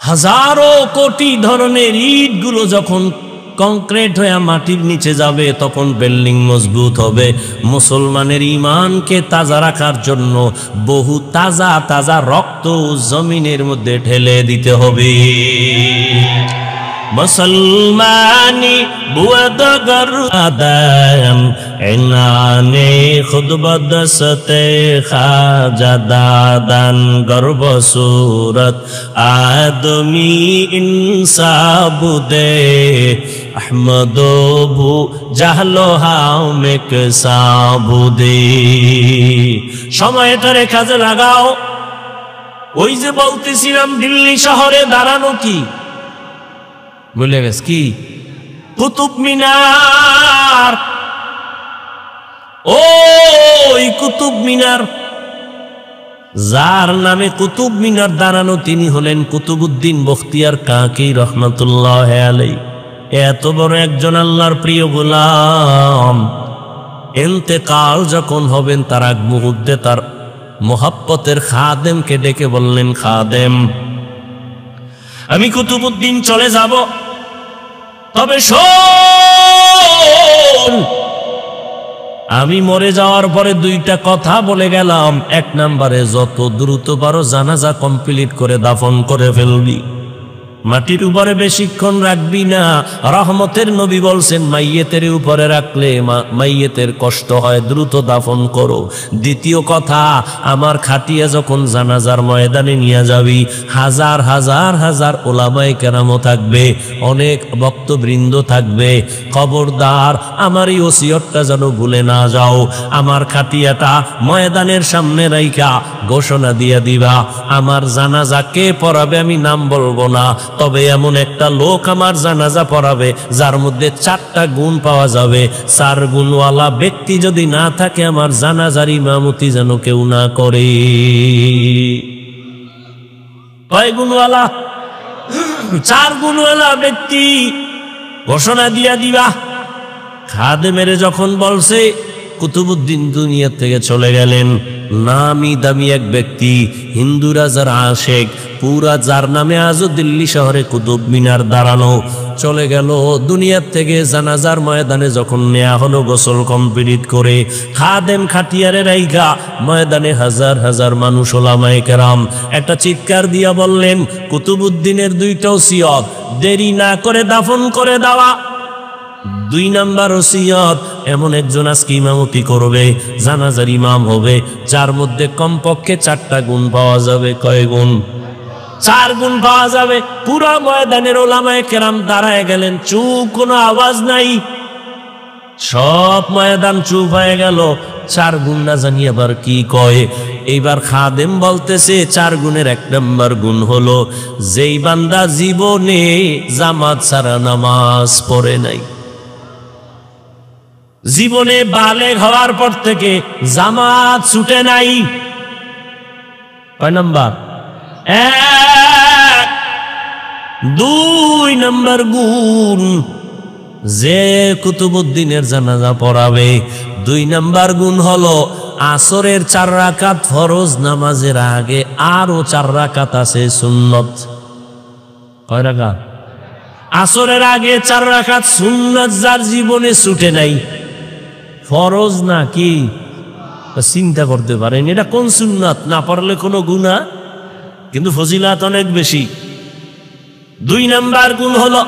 হাজারো কোটি ধরনের ইটগুলো যখন কংক্রিট হয়ে মাটির নিচে যাবে তখন বিল্ডিং মজবুত হবে মুসলমানের ঈমানকে তাজা রাখার জন্য বহু তাজা তাজা রক্ত জমিনের মধ্যে ঢেলে দিতে হবে मुसलमानी बुअद गर आदम इनाने खुद बदसते खाजा दादन गर्भ सूरत आदमी इंसाबुदे अहमदो भू जाहलो हामिक साबुदे সময়টারে কাজে লাগাও ওই যে বলতেছিলাম দিল্লি শহরে দাঁড়ানো কি ভুলে গেছ কি কুতুব মিনার ওই কুতুব মিনার যার নামে কুতুব মিনার দাঁড়ানো তিনি হলেন কুতুবউদ্দিন বখতিয়ার কাকি রহমাতুল্লাহ আলাইহি এত বড় একজন আল্লাহর প্রিয় গোলাম ইন্তেকাল যখন হবেন তার আগ মুহূর্তে তার মোহাব্বতের খাদেমকে ডেকে বললেন খাদেম আমি কুতুবউদ্দিন চলে যাব তবে শোন আমি মরে যাওয়ার পরে দুইটা কথা বলে গেলাম এক নম্বরে যত দ্রুত পারো জানাজা কমপ্লিট করে দাফন করে ফেলবি মাটির উপরে বেশিক্ষণ রাখবি না রহমতের নবী বলছেন মাইয়েতের উপরে রাখলে মাইয়েতের কষ্ট হয় দ্রুত দাফন করো দ্বিতীয় কথা আমার খাটিয়া যখন জানাজার ময়দানে নিয়ে যাবি হাজার হাজার হাজার ওলামায়ে কেরামও থাকবে অনেক ভক্তবৃন্দ থাকবে খবরদার আমার এই ওসিয়তটা যেন ভুলে না যাও আমার খাটিয়াটা ময়দানের সামনে রাইখা ঘোষণা দিয়ে দিবা আমার জানাজা কে পড়াবে আমি নাম বলবো না তবে এমন একটা লোক আমার জানাজা পড়াবে যার মধ্যে 4টা গুণ পাওয়া যাবে 4 গুণওয়ালা ব্যক্তি যদি না থাকে আমার জানাজার ইমামতি যেন কেউ না করে কয় গুণওয়ালা 4 গুণওয়ালা ব্যক্তি ঘোষণা দিয়া দিবা খাদেমের যখন বলছে কুতুবউদ্দিন দুনিয়া থেকে চলে গেলেন নামি দামি এক ব্যক্তি হিন্দু রাজার আশেক পুরা যার নামে আজও দিল্লি শহরে কুতুব মিনার দাঁড়ানো। চলে গেল দুনিয়ার থেকে জানাজার ময়দানে যখন নেয়া হলো গোসল কমপ্লিট করে, খাদেম খাটিয়ারে রাইগা ময়দানে হাজার হাজার মানুষ ওলামায়ে কেরাম একটা চিৎকার দিয়া বললেন, কুতুবউদ্দিনের দুইটা ওসিয়ত দেরি না করে দাফন করে দেওয়া। 2 নাম্বার ওসিয়ত, এমন একজন আজকে ইমামতি করবে, জানাজার ইমাম হবে, যার মধ্যে কমপক্ষে 4টা গুণ পাওয়া যাবে। কয় গুণ? 4 গুণ পাওয়া যাবে। পুরা ময়দানের ওলামায়ে কেরাম দাঁড়ায় গেলেন, চুপ, কোনো আওয়াজ নাই, সব ময়দান চুপ হয়ে গেল। 4 গুণ না জানি আবার কি কয়। এইবার খাদেম বলতেছে 4 গুণের 1 নাম্বার গুণ হলো, যেই বান্দা জীবনে জামাত ছাড়া নামাজ পড়ে নাই, জীবনে বালেগ হওয়ার পর থেকে জামাত ছুটে নাই। কয় নাম্বার? 1। 2 নাম্বার গুণ, যে কুতুবউদ্দিনের জানাজা পড়াবে। 2 নাম্বার গুণ হলো আসরের 4 রাকাত ফরজ নামাজের আগে আরো 4 রাকাত আছে সুন্নত। কয় রাকাত? আসরের আগে 4 রাকাত সুন্নত, যার জীবনে ছুটে নাই। ফরজ না কি? চিন্তা করতে পারেন এটা কোন সুন্নাত? না পড়লে কোনো গুনাহ, কিন্তু ফজিলাত অনেক বেশি। 2 নাম্বার গুণ হলো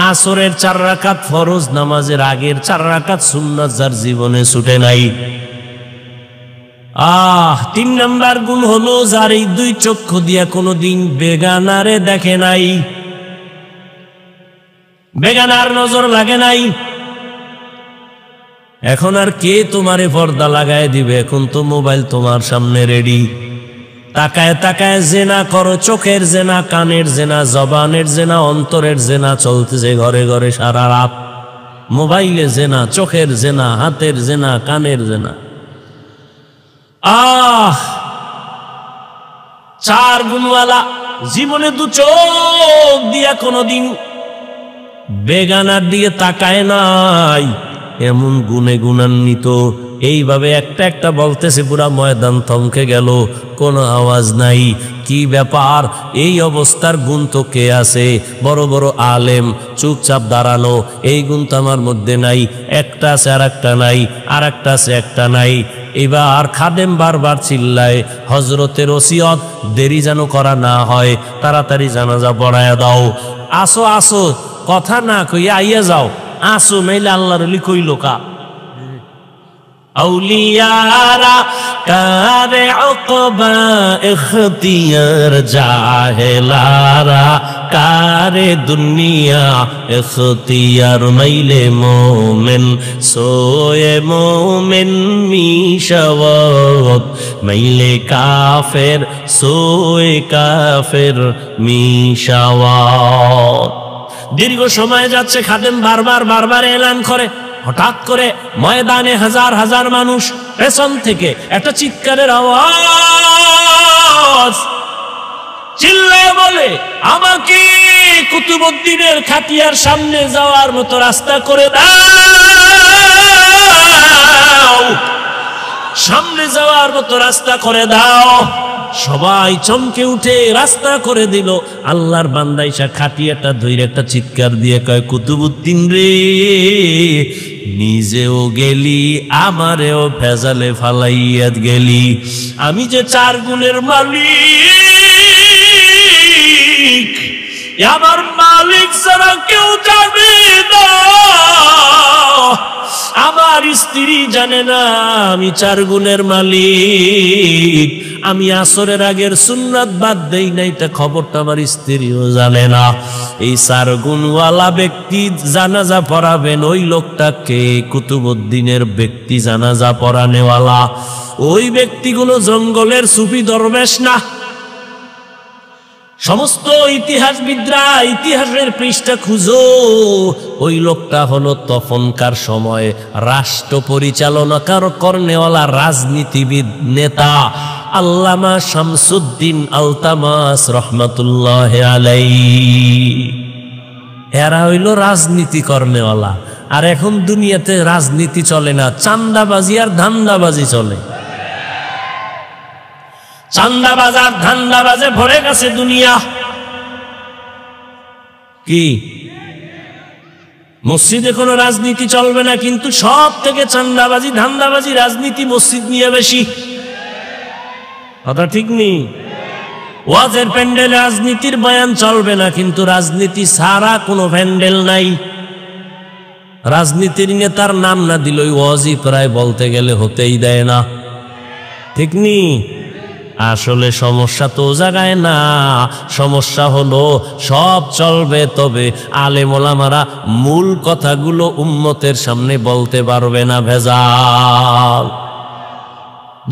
আসরের 4 রাকাত ফরজ নামাজের আগের 4 রাকাত সুন্নাত, যার জীবনে ছুটে নাই। 3 নাম্বার গুণ হলো যার এই 2 চক্ষু দিয়া কোনোদিন বেগানারে দেখে নাই, বেগানার নজর লাগে নাই। এখন আর কে তোমারে পর্দা লাগায় দিবে? এখন তো মোবাইল তোমার সামনে রেডি। তাকায় তাকায় জেনা করো, চোখের জেনা, কানের জেনা, জবানের জেনা, অন্তরের জেনা চলতেছে ঘরে ঘরে সারা রাত। মোবাইলে জেনা, চোখের জেনা, হাতের জেনা, কানের জেনা। 4 গুণওয়ালা জীবনে 2 চোখ দিয়া কোনোদিন বেগানার দিয়ে তাকায় নাই, এমন গুণে গুণান্বিত। এইভাবে একটা একটা বলতেছে, পুরা ময়দান থমকে গেল, কোনো আওয়াজ নাই। কি ব্যাপার? এই অবস্থার গুণ তো কে আছে? বড় বড় আলেম চুপচাপ দাঁড়ানো, এই গুণ তো আমার মধ্যে নাই। একটা আছে আর একটা নাই, আর একটা আছে একটা নাই। এবার খাদেম বারবার চিল্লায়, হজরতের ওসিয়ত দেরি যেন করা না হয়, তাড়াতাড়ি জানাজা পড়ায়া দাও। আসো আসো, কথা না কইয়া আইয়া যাও, আসো, নাইলে আল্লাহর ওলি কইল কা? আউলিয়ারা কারে উকবা ইখতিয়ার, জাহেলারা কারে দুনিয়া ইখতিয়ার। মাইলে মোমেন সোয়ে মোমেন মিশাওয়াত, মাইলে কাফের সোয়ে কাফের মিশাওয়াত। দীর্ঘ সময় যাচ্ছে, খাদেম বারবার এলান করে। হঠাৎ করে ময়দানে হাজার হাজার মানুষ, পেছন থেকে একটা চিৎকারের আওয়াজ, চিল্লায় বলে, আমাকে কুতুবউদ্দিনের খাটিয়ার সামনে যাওয়ার মতো রাস্তা করে দাও, সামনে যাওয়ার মতো রাস্তা করে দাও। সবাই চমকে উঠে রাস্তা করে দিল। আল্লাহর বান্দা ইসা খাটিয়াটা ধরে একটা চিৎকার দিয়ে কয়, কুতুবউদ্দিন রে, নিজেও গেলি, আমারেও ভেজালে ফালাইয়া গেলি। আমি যে 4 গুণের মালিক, আমার মালিক ছাড়া কেউ জানে না, আমার স্ত্রী জানে না আমি 4 গুণের মালিক। আমি আসরের আগের সুন্নাত বাদ দেই না, এটা খবরটা আমার স্ত্রীও জানে না। এই 4 গুণওয়ালা ব্যক্তি জানাজা পড়াবেন, ওই লোকটাকে কুতুবউদ্দিনের ব্যক্তি জানাজা পড়ানেওয়ালা। ওই ব্যক্তিগুলো জঙ্গলের সুফি দরবেশ না। সমস্ত ইতিহাসবিদরা ইতিহাসের পৃষ্ঠা খুঁজো, ওই লোকটা হলো তখনকার সময়ে রাষ্ট্র পরিচালনা করেওয়ালা রাজনীতিবিদ নেতা আল্লামা শামসুদ্দিন আলতামাস রহমাতুল্লাহ আলাইহি। এরা হইল রাজনীতি করেওয়ালা। আর এখন দুনিয়াতে রাজনীতি চলে না, চান্দাবাজি আর ধান্দাবাজি চলে। চান্দাবাজ আর ধান্দাবাজে ভরে গেছে দুনিয়া। কি মসজিদে কোনো রাজনীতি চলবে না, কিন্তু সব থেকে চান্দাবাজি ধান্দাবাজি রাজনীতি মসজিদ নিয়ে বেশি। কথা ঠিক নেই? ওয়াজের প্যান্ডেল রাজনীতির বয়ান চলবে না, কিন্তু রাজনীতি ছাড়া কোনো প্যান্ডেল নাই। রাজনীতির নেতার নাম না দিলই ওয়াজই প্রায় বলতে গেলে হতেই দেয় না। ঠিক নেই? আসলে সমস্যা তো জায়গায় না, সমস্যা হলো সব চলবে, তবে আলেম ওলামারা মূল কথাগুলো উম্মতের সামনে বলতে পারবে না। ভেজাল।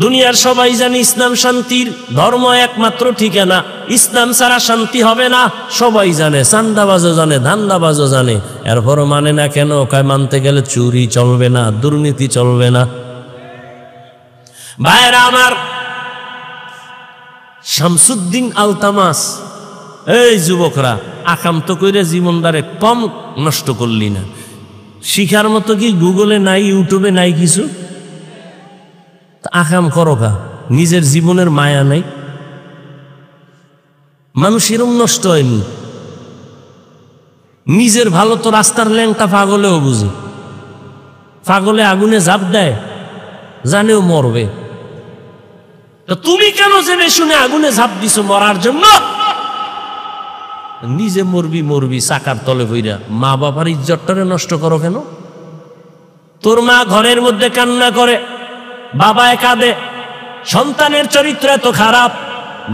দুনিয়ার সবাই জানে ইসলাম শান্তির ধর্ম, একমাত্র ঠিকানা। ইসলাম ছাড়া শান্তি হবে না, সবাই জানে। চান্দাবাজও জানে, ধান্দাবাজও জানে, এরপরও মানে না কেন? কয় মানতে গেলে চুরি চলবে না, দুর্নীতি চলবে না। ভাইরা আমার, শামসুদ্দিন আলতামাস, এই যুবকরা, আকান্ত কইরে জীবনদারে কম নষ্ট করলি না। শিখার মতো কি গুগলে নাই, ইউটিউবে নাই কিছু? আকাম করো কা, নিজের জীবনের মায়া নাই? মানুষ এরম নষ্ট হয়নি। নিজের ভালো তো রাস্তার ল্যাংটা পাগলেও বুঝে। পাগলে আগুনে ঝাঁপ দেয়, জানেও মরবে। তো তুমি কেন জেনে শুনে আগুনে ঝাঁপ দিছো মরার জন্য? নিজে মরবি মরবি চাকার তলে বইরা, মা বাবার ইজ্জতটারে নষ্ট করো কেন? তোর মা ঘরের মধ্যে কান্না করে, বাবায় কাঁদে, সন্তানের চরিত্র এত খারাপ,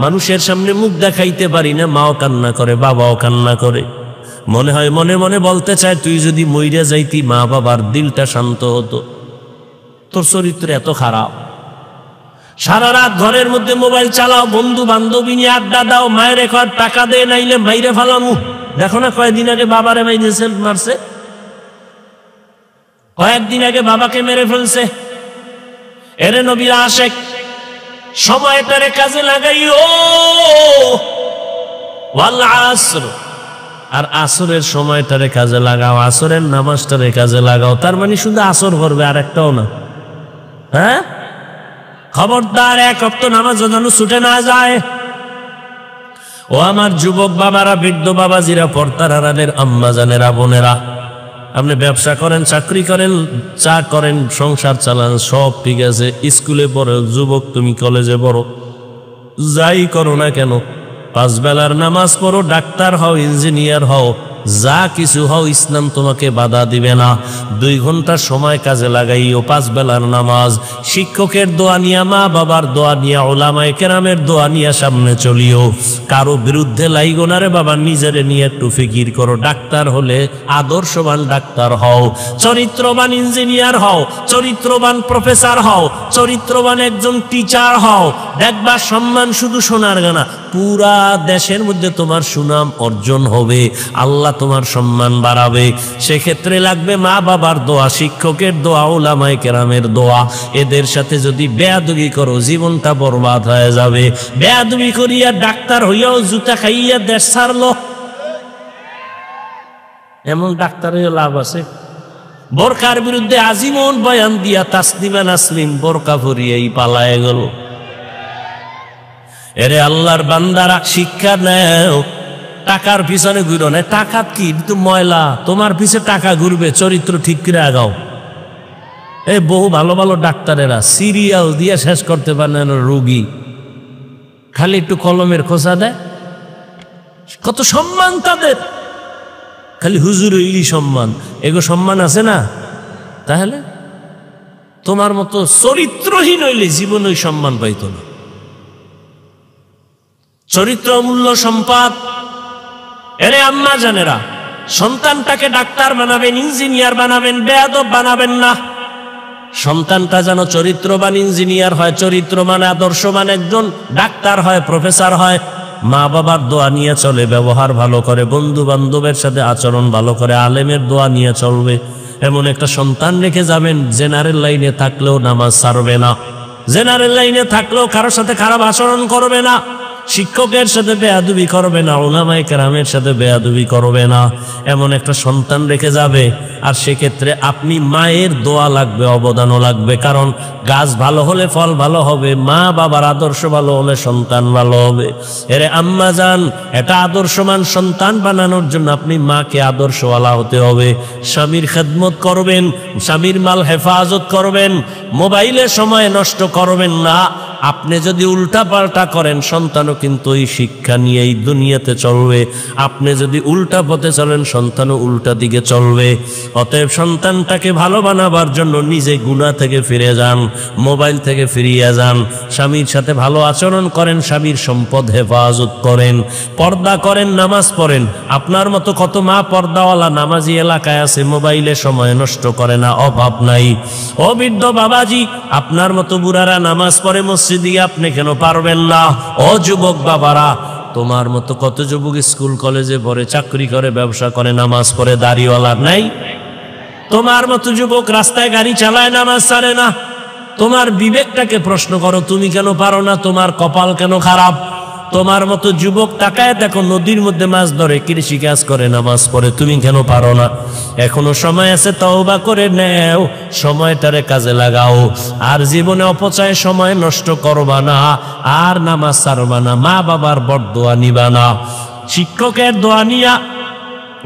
মানুষের সামনে মুখ দেখাইতে পারি না, মাও কান্না করে, বাবাও কান্না করে। মনে হয় মনে মনে বলতে চায়, তুই যদি মইরা যাইতি মা বাবার দিলটা শান্ত হতো। তোর চরিত্র এত খারাপ। সারা রাত ঘরের মধ্যে মোবাইল চালাও, বন্ধু বান্ধবী নিয়ে আড্ডা দাও, মায়ের কর টাকা দে, নাইলে মাইরে ফালামু। দেখো না কয়েকদিন আগে বাবারে মারছে, কয়েকদিন আগে বাবাকে মেরে ফেলছে। এরে নবীর আশেক, সময়টারে কাজে লাগাইও। ওয়াল আসর, আর আসরের সময়টারে কাজে লাগাও, আসরের নামাজটারে কাজে লাগাও। তার মানে শুধু আসর করবে, আর একটাও না। হ্যাঁ, খবরদার এক ওয়াক্ত নামাজ যেন ছুটে না যায়। ও আমার যুবক বাবারা, বৃদ্ধ বাবাজিরা, পর্দার আড়ালের আম্মা জানেরা, বোনেরা, আপনি ব্যবসা করেন, চাকরি করেন, চা করেন, সংসার চালান, সব ঠিক আছে। স্কুলে পড়ো, যুবক তুমি কলেজে পড়ো, যাই করো না কেন, 5 বেলার নামাজ পড়ো, ডাক্তার হও, ইঞ্জিনিয়ার হও, যা কিছু হও, ইসলাম তোমাকে বাধা দিবে না। 2 ঘন্টা সময় কাজে লাগাইও, 5 বেলার নামাজ, শিক্ষকের দোয়া নিয়া, মা বাবার দোয়া নিয়া, ওলামায়ে কেরামের দোয়া নিয়া সামনে চলিও। কারো বিরুদ্ধে লাইগো না রে বাবা, নিজেরে নিয়ে একটু ফিকির করো। ডাক্তার হলে আদর্শবান ডাক্তার হও, চরিত্রবান ইঞ্জিনিয়ার হও, চরিত্রবান প্রফেসর হও, চরিত্রবান একজন টিচার হও। দেখবা সম্মান শুধু সোনার গানা, পুরা দেশের মধ্যে তোমার সুনাম অর্জন হবে, আল্লাহ তোমার সম্মান বাড়াবে। সেক্ষেত্রে লাগবে মা বাবার দোয়া, শিক্ষকের দোয়া, ওলামায়ে কেরামের দোয়া। এদের সাথে যদি বেয়াদবি করো, জীবনটা বরবাদ হয়ে যাবে। বেয়াদবি করিয়া ডাক্তার হইয়াও জুতা খাইয়া দেশ ছাড়লো, এমন ডাক্তারের লাভ আছে? বোরকার বিরুদ্ধে আজীবন বয়ান দিয়া তাসলিমা নাসলিম বোরকা পরিয়াই পালায় গেল। এরে আল্লাহর বান্দারা, শিক্ষা নেও, টাকার পিছনে ঘুরো না। টাকা কি তো ময়লা, তোমার পিছে টাকা ঘুরবে, চরিত্র ঠিক করে আগাও। এই বহু ভালো ভালো ডাক্তারেরা সিরিয়াল দিয়ে শেষ করতে পারে না রোগী, খালি একটু কলমের খোঁচা দেয়। কত সম্মান তাদের, খালি হুজুর হইলি সম্মান, এগো সম্মান আছে না? তাহলে তোমার মতো চরিত্রহীন হইলে জীবন ওই সম্মান পাইত না। চরিত্র অমূল্য সম্পদ। এরে আম্মা জানেরা, সন্তানটাকে ডাক্তার বানাবেন, ইঞ্জিনিয়ার বানাবেন, বেয়াদব বানাবেন না। সন্তানটা যেন চরিত্রবান ইঞ্জিনিয়ার হয়, চরিত্রবান আদর্শবান একজন ডাক্তার হয়, প্রফেসর হয়। মা বাবার দোয়া নিয়ে চলে, ব্যবহার ভালো করে, বন্ধু বান্ধবের সাথে আচরণ ভালো করে, আলেমের দোয়া নিয়ে চলবে। এমন একটা সন্তান রেখে যাবেন, জেনারেল লাইনে থাকলেও নামাজ ছাড়বে না, জেনারেল লাইনে থাকলেও কারোর সাথে খারাপ আচরণ করবে না, শিক্ষকের সাথে বেয়াদবি করবে না, উলামায়ে কেরামের সাথে বেয়াদবি করবে না, এমন একটা সন্তান রেখে যাবে। আর সেক্ষেত্রে আপনি মায়ের দোয়া লাগবে, অবদানও লাগবে। কারণ গাছ ভালো হলে ফল ভালো হবে, মা বাবার আদর্শ ভালো হলে সন্তান ভালো হবে। এরে আম্মা জান, এটা আদর্শমান সন্তান বানানোর জন্য আপনি মাকে আদর্শওয়ালা হতে হবে। স্বামীর খেদমত করবেন, স্বামীর মাল হেফাজত করবেন, মোবাইলে সময় নষ্ট করবেন না। আপনি যদি উল্টা পাল্টা করেন, সন্তানও কিন্তু এই শিক্ষা নিয়ে এই দুনিয়াতে চলবে। আপনি যদি উল্টা পথে চলেন, সন্তানও উল্টা দিকে চলবে। অতএব সন্তানটাকে ভালো বানাবার জন্য নিজে গুনাহ থেকে ফিরে যান, মোবাইল থেকে ফিরিয়ে যান, স্বামীর সাথে ভালো আচরণ করেন, স্বামীর সম্পদ হেফাজত করেন, পর্দা করেন, নামাজ পড়েন। আপনার মতো কত মা পর্দাওয়ালা নামাজি এলাকায় আছে, মোবাইলে সময় নষ্ট করে না, অভাব নাই। ও বৃদ্ধ বাবাজি, আপনার মতো বুড়ারা নামাজ পড়ে মসজিদে, আপনি কেন পারবেন না? ও যুবক বাবারা, তোমার মতো কত যুবক স্কুল কলেজে পড়ে, চাকরি করে, ব্যবসা করে, নামাজ পড়ে, দাড়িওয়ালা নাই? তোমার মতো যুবক রাস্তায় গাড়ি চালায়, নামাজ ছাড়ে না। তোমার বিবেকটাকে প্রশ্ন করো, তুমি কেন পারো না? তোমার কপাল কেন খারাপ? তোমার মতো যুবক তাকায় দেখো, নদীর মধ্যে মাছ ধরে, কৃষি কাজ করে, নামাজ পড়ে, তুমি কেন পারো না? এখনো সময় আছে, তওবা করে নেও, সময়টারে কাজে লাগাও। আর জীবনে অপচয় সময় নষ্ট করবা না, আর নামাজ ছাড়বা না, মা বাবার বরদোয়া নিবা না, শিক্ষকের দোয়া নিয়া,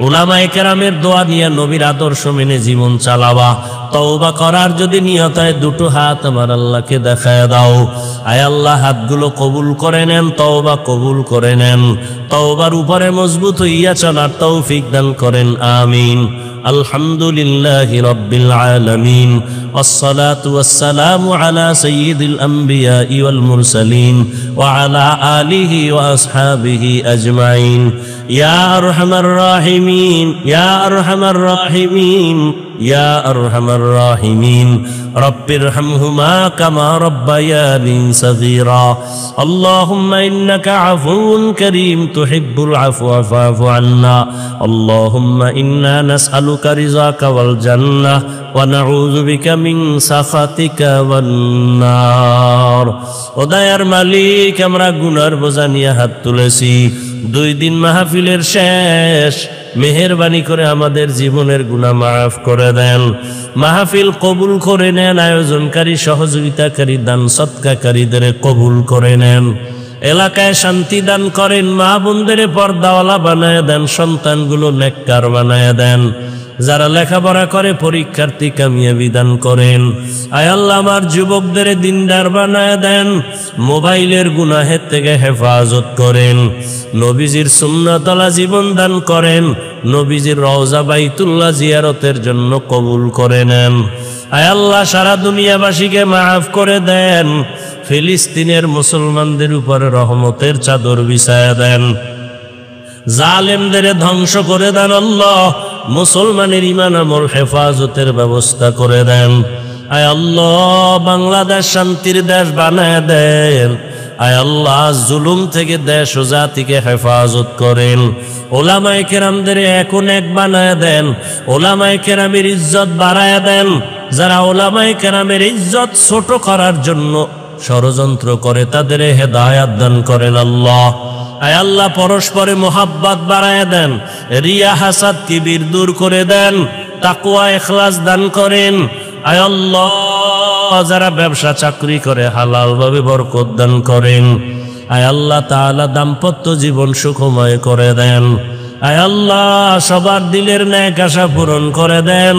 উলামায়ে কেরামের দোয়া নিয়ে, নবীর আদর্শ মেনে জীবন চালাবা। তওবা করার যদি নিয়ত হয়, দুটো হাত আমার আল্লাহকে দেখায় দাও। আয় আল্লাহ, হাতগুলো কবুল করে নেন, তওবা কবুল করে নেন, তওবার উপরে মজবুত হইয়া চলার তৌফিক দান করেন, আমিন। আলহামদুলিল্লাহি রাব্বিল আলামিন, والصلاة والسلام على سيد الأنبياء والمرسلين وعلى آله وأصحابه أجمعين. يا أرحم الراحمين، يا أرحم الراحمين، يا أرحم الراحمين، رب ارحمهما كما ربياني صغيرا. اللهم إنك عفو كريم تحب العفو فاعف عنا. اللهم إنا نسألك رضاك والجنة ونعوذ بك من سخطك والنار. ও দয়ার মালিক, আমরা গুনার বোঝা নিয়ে হাত তুলেছি। 2 দিন মাহফিলের শেষ, মেহেরবানি করে আমাদের জীবনের গুনাহ মাফ করে দেন, মাহফিল কবুল করে নেন, আয়োজনকারী, সহযোগিতাকারী, দান সৎকারীদের কবুল করে নেন, এলাকায় শান্তি দান করেন, মা বোনদের পর্দাওয়ালা বানায় দেন, সন্তানগুলো নেককার বানায় দেন, যারা লেখাপড়া করে পরীক্ষার্থী কামিয়াবি দান করেন। আয় আল্লাহ, আমার যুবকদের দিনদার বানায় দেন, মোবাইলের গুনাহের থেকে হেফাজত করেন, নবীজির সুন্নাতওয়ালা জীবন দান করেন, নবীজির রওজা বাইতুল্লাহ জিয়ারতের জন্য কবুল করে নেন। আয় আল্লাহ, সারা দুনিয়াবাসীকে মাফ করে দেন, ফিলিস্তিনের মুসলমানদের উপরে রহমতের চাদর বিছায়া দেন, জালেমদের ধ্বংস করে দেন। আল্লাহ, মুসলমানের ঈমান আমল হেফাজতের ব্যবস্থা করে দেন। আয় আল্লাহ, বাংলাদেশ শান্তির দেশ বানায় দেন। আয় আল্লাহ, জুলুম থেকে দেশ ও জাতিকে হেফাজত করেন। ওলামায়ে কেরামদের এখন এক বানায় দেন, ওলামায়ে কেরামের ইজ্জত বাড়ায় দেন। যারা ওলামায়ে কেরামের ইজ্জত ছোট করার জন্য ষড়যন্ত্র করে, তাদের হেদায়াত দান করেন। আল্লাহ, আয় আল্লাহ, পরস্পরে মোহাব্বত বাড়ায় দেন, রিয়া হাসাদ কিবির দূর করে দেন, তাকওয়া ইখলাস দান করেন। আয় আল্লাহ, যারা ব্যবসা চাকরি করে হালাল ভাবে বরকত দান করেন। আয় আল্লাহ তাআলা, দাম্পত্য জীবন সুখময় করে দেন। আয় আল্লাহ, সবার দিলের ন্যাক আশা পূরণ করে দেন।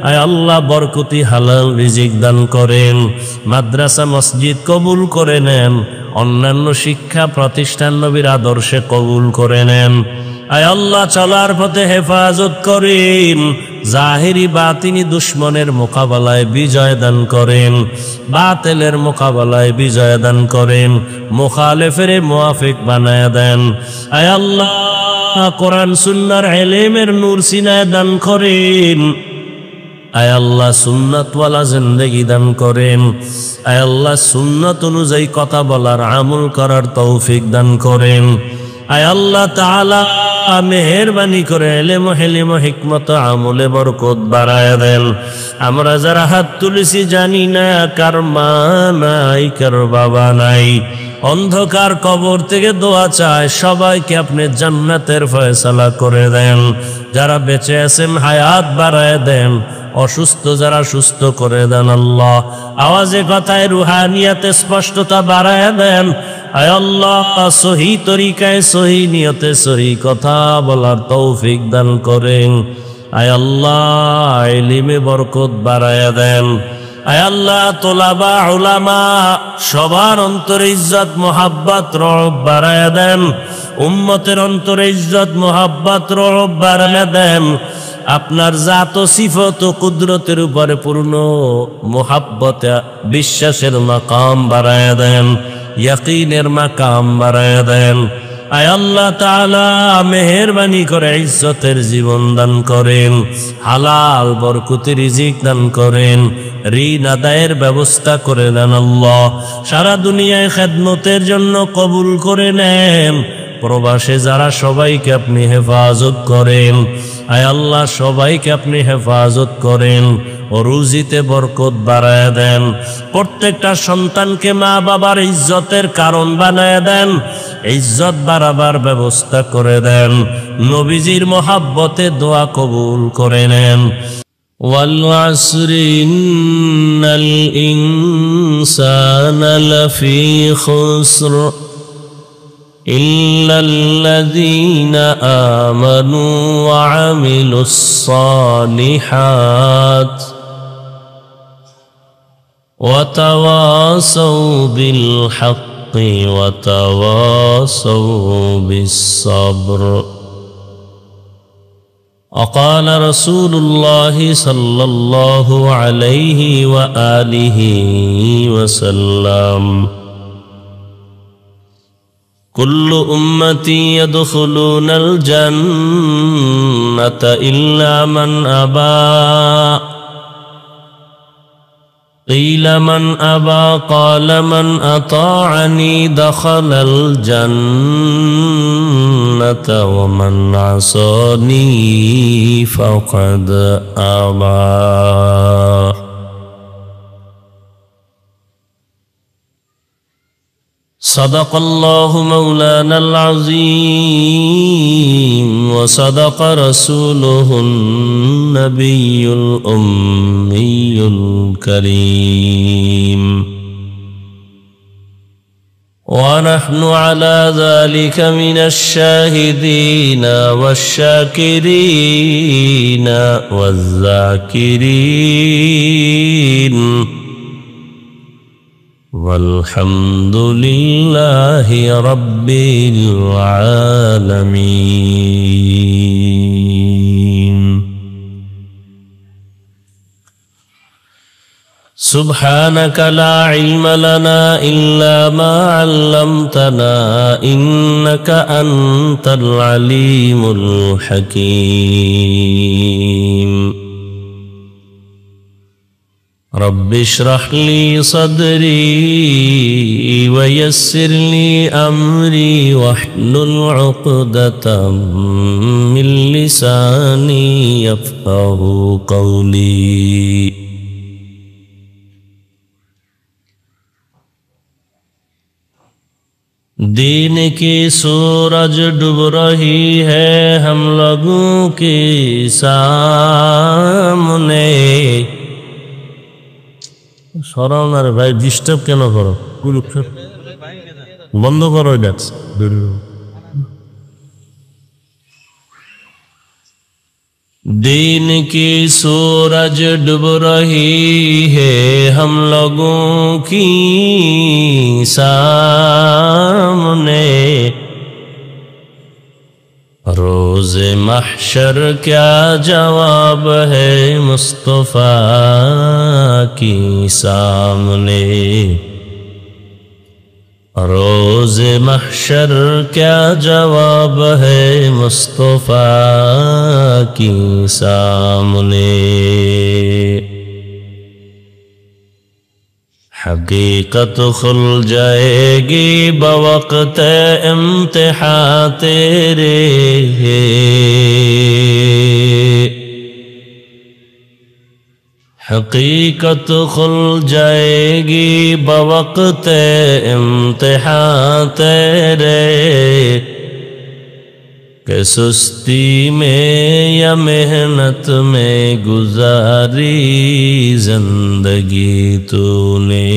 আয় আল্লাহ, বরকতি হালাল রিজিক দান করেন, মাদ্রাসা মসজিদ কবুল করে নেন, অন্যান্য শিক্ষা প্রতিষ্ঠান নবীর আদর্শে কবুল করে নেন। আয় আল্লাহ, চলার পথে হেফাজত করেন, জাহিরি বাতিনি দুশ্মনের মোকাবেলায় বিজয় দান করেন, বাতিলের মোকাবেলায় বিজয় দান করেন, মুখালেফের মুআফিক বানায় দেন। আয় আল্লাহ, কোরআন সুন্নাহর ইলমের নূর সিনায় দান করেন। আয় আল্লাহ, সুন্নাতওয়ালা জিন্দেগি দান করেন। আয় আল্লাহ, সুন্নাত অনুযায়ী কথা বলার, আমল করার তৌফিক দান করেন। আয় আল্লাহ তাআলা, মেহেরবানি করে ইলম হিলম হিকমত আমলে বরকত বাড়ায় দেন। আমরা যারা হাত তুলেছি, জানি না কার মা নাই, কার বাবা নাই, অন্ধকার কবর থেকে দোয়া চায়, সবাইকে আপনি জান্নাতের ফয়সালা করে দেন। যারা বেঁচে আছেন হায়াত বাড়ায় দেন, অসুস্থ যারা সুস্থ করে দেন আল্লাহ। আওয়াজে কথায় রুহানিয়াতে স্পষ্টতা বাড়ায় দেন। আয় আল্লাহ, সহি তরিকায় সহি নিয়তে সহি কথা বলার তৌফিক দান করেন। আয় আল্লাহ, ইলমে বরকত বাড়ায় দেন। আয় আল্লাহ, তোলাবা উলামা সবার অন্তরে ইজ্জত মোহাব্বত রব বাড়ায় দেন। উম্মতের অন্তরে ইজ্জত মোহাব্বত রব বাড়ায় দেন। আপনার জাত ও সিফত ও কুদরতের উপরে পূর্ণ মোহাব্বতে বিশ্বাসের মাকাম বাড়ায় দেন, ইয়াকিনের মাকাম বাড়ায় দেন। আয় আল্লাহ তাআলা, মেহেরবানি করে ইজ্জতের জীবন দান করেন, হালাল বরকতি রিজিক দান করেন, ঋণ আদায়ের ব্যবস্থা করে দেন আল্লাহ। সারা দুনিয়ায় খেদমতের জন্য কবুল করে নেন। প্রবাসে যারা সবাইকে আপনি হেফাজত করেন। আয় আল্লাহ, সবাইকে আপনি হেফাজত করেন ও রুজিতে বরকত বাড়ায় দেন। প্রত্যেকটা সন্তানকে মা বাবার ইজ্জতের কারণ বানায় দেন, ইজ্জত বাড়াবার ব্যবস্থা করে দেন। নবীজির মোহাব্বতে দোয়া কবুল করে নেন। ওয়াল আসরি ইন্নাল ইনসানা লাফি খুসর إلا الذين آمنوا وعملوا الصالحات وتواصوا بالحق وتواصوا بالصبر. وقال رسول الله صلى الله عليه وآله وسلم: كل أمتي يدخلون الجنة إلا من أبى. قيل من أبى؟ قال من أطاعني دخل الجنة ومن عصاني فقد أبى. صدق الله مولانا العظيم وصدق رسوله النبي الأمي الكريم، ونحن على ذلك من الشاهدين والشاكرين والذاكرين، والحمد لله رب العالمين. سبحانك لا علم لنا إلا ما علمتنا إنك أنت العليم الحكيم. رب اشرح لي صدري ويسر لي أمري واحلل عقدة من لساني يفقه قولي. दीन की सूरज डूब रही है हम लोगों के सामने। সরানোর ভাই ডিস্টার্ব কেন করো? বন্ধ করো এটা। दिन की सूरज डूब रही है हम लोगों की सामने। रोज़ महशर क्या जवाब है मुस्तफ़ा की सामने। रोज़ महशर क्या जवाब है मुस्तफ़ा की सामने। हकीकत खुल जाएगी बवक्त इम्तिहान तेरे। हकीकत खुल जाएगी बवक्त इम्तिहान तेरे कि सुस्ती में या मेहनत में गुजारी जिंदगी तूने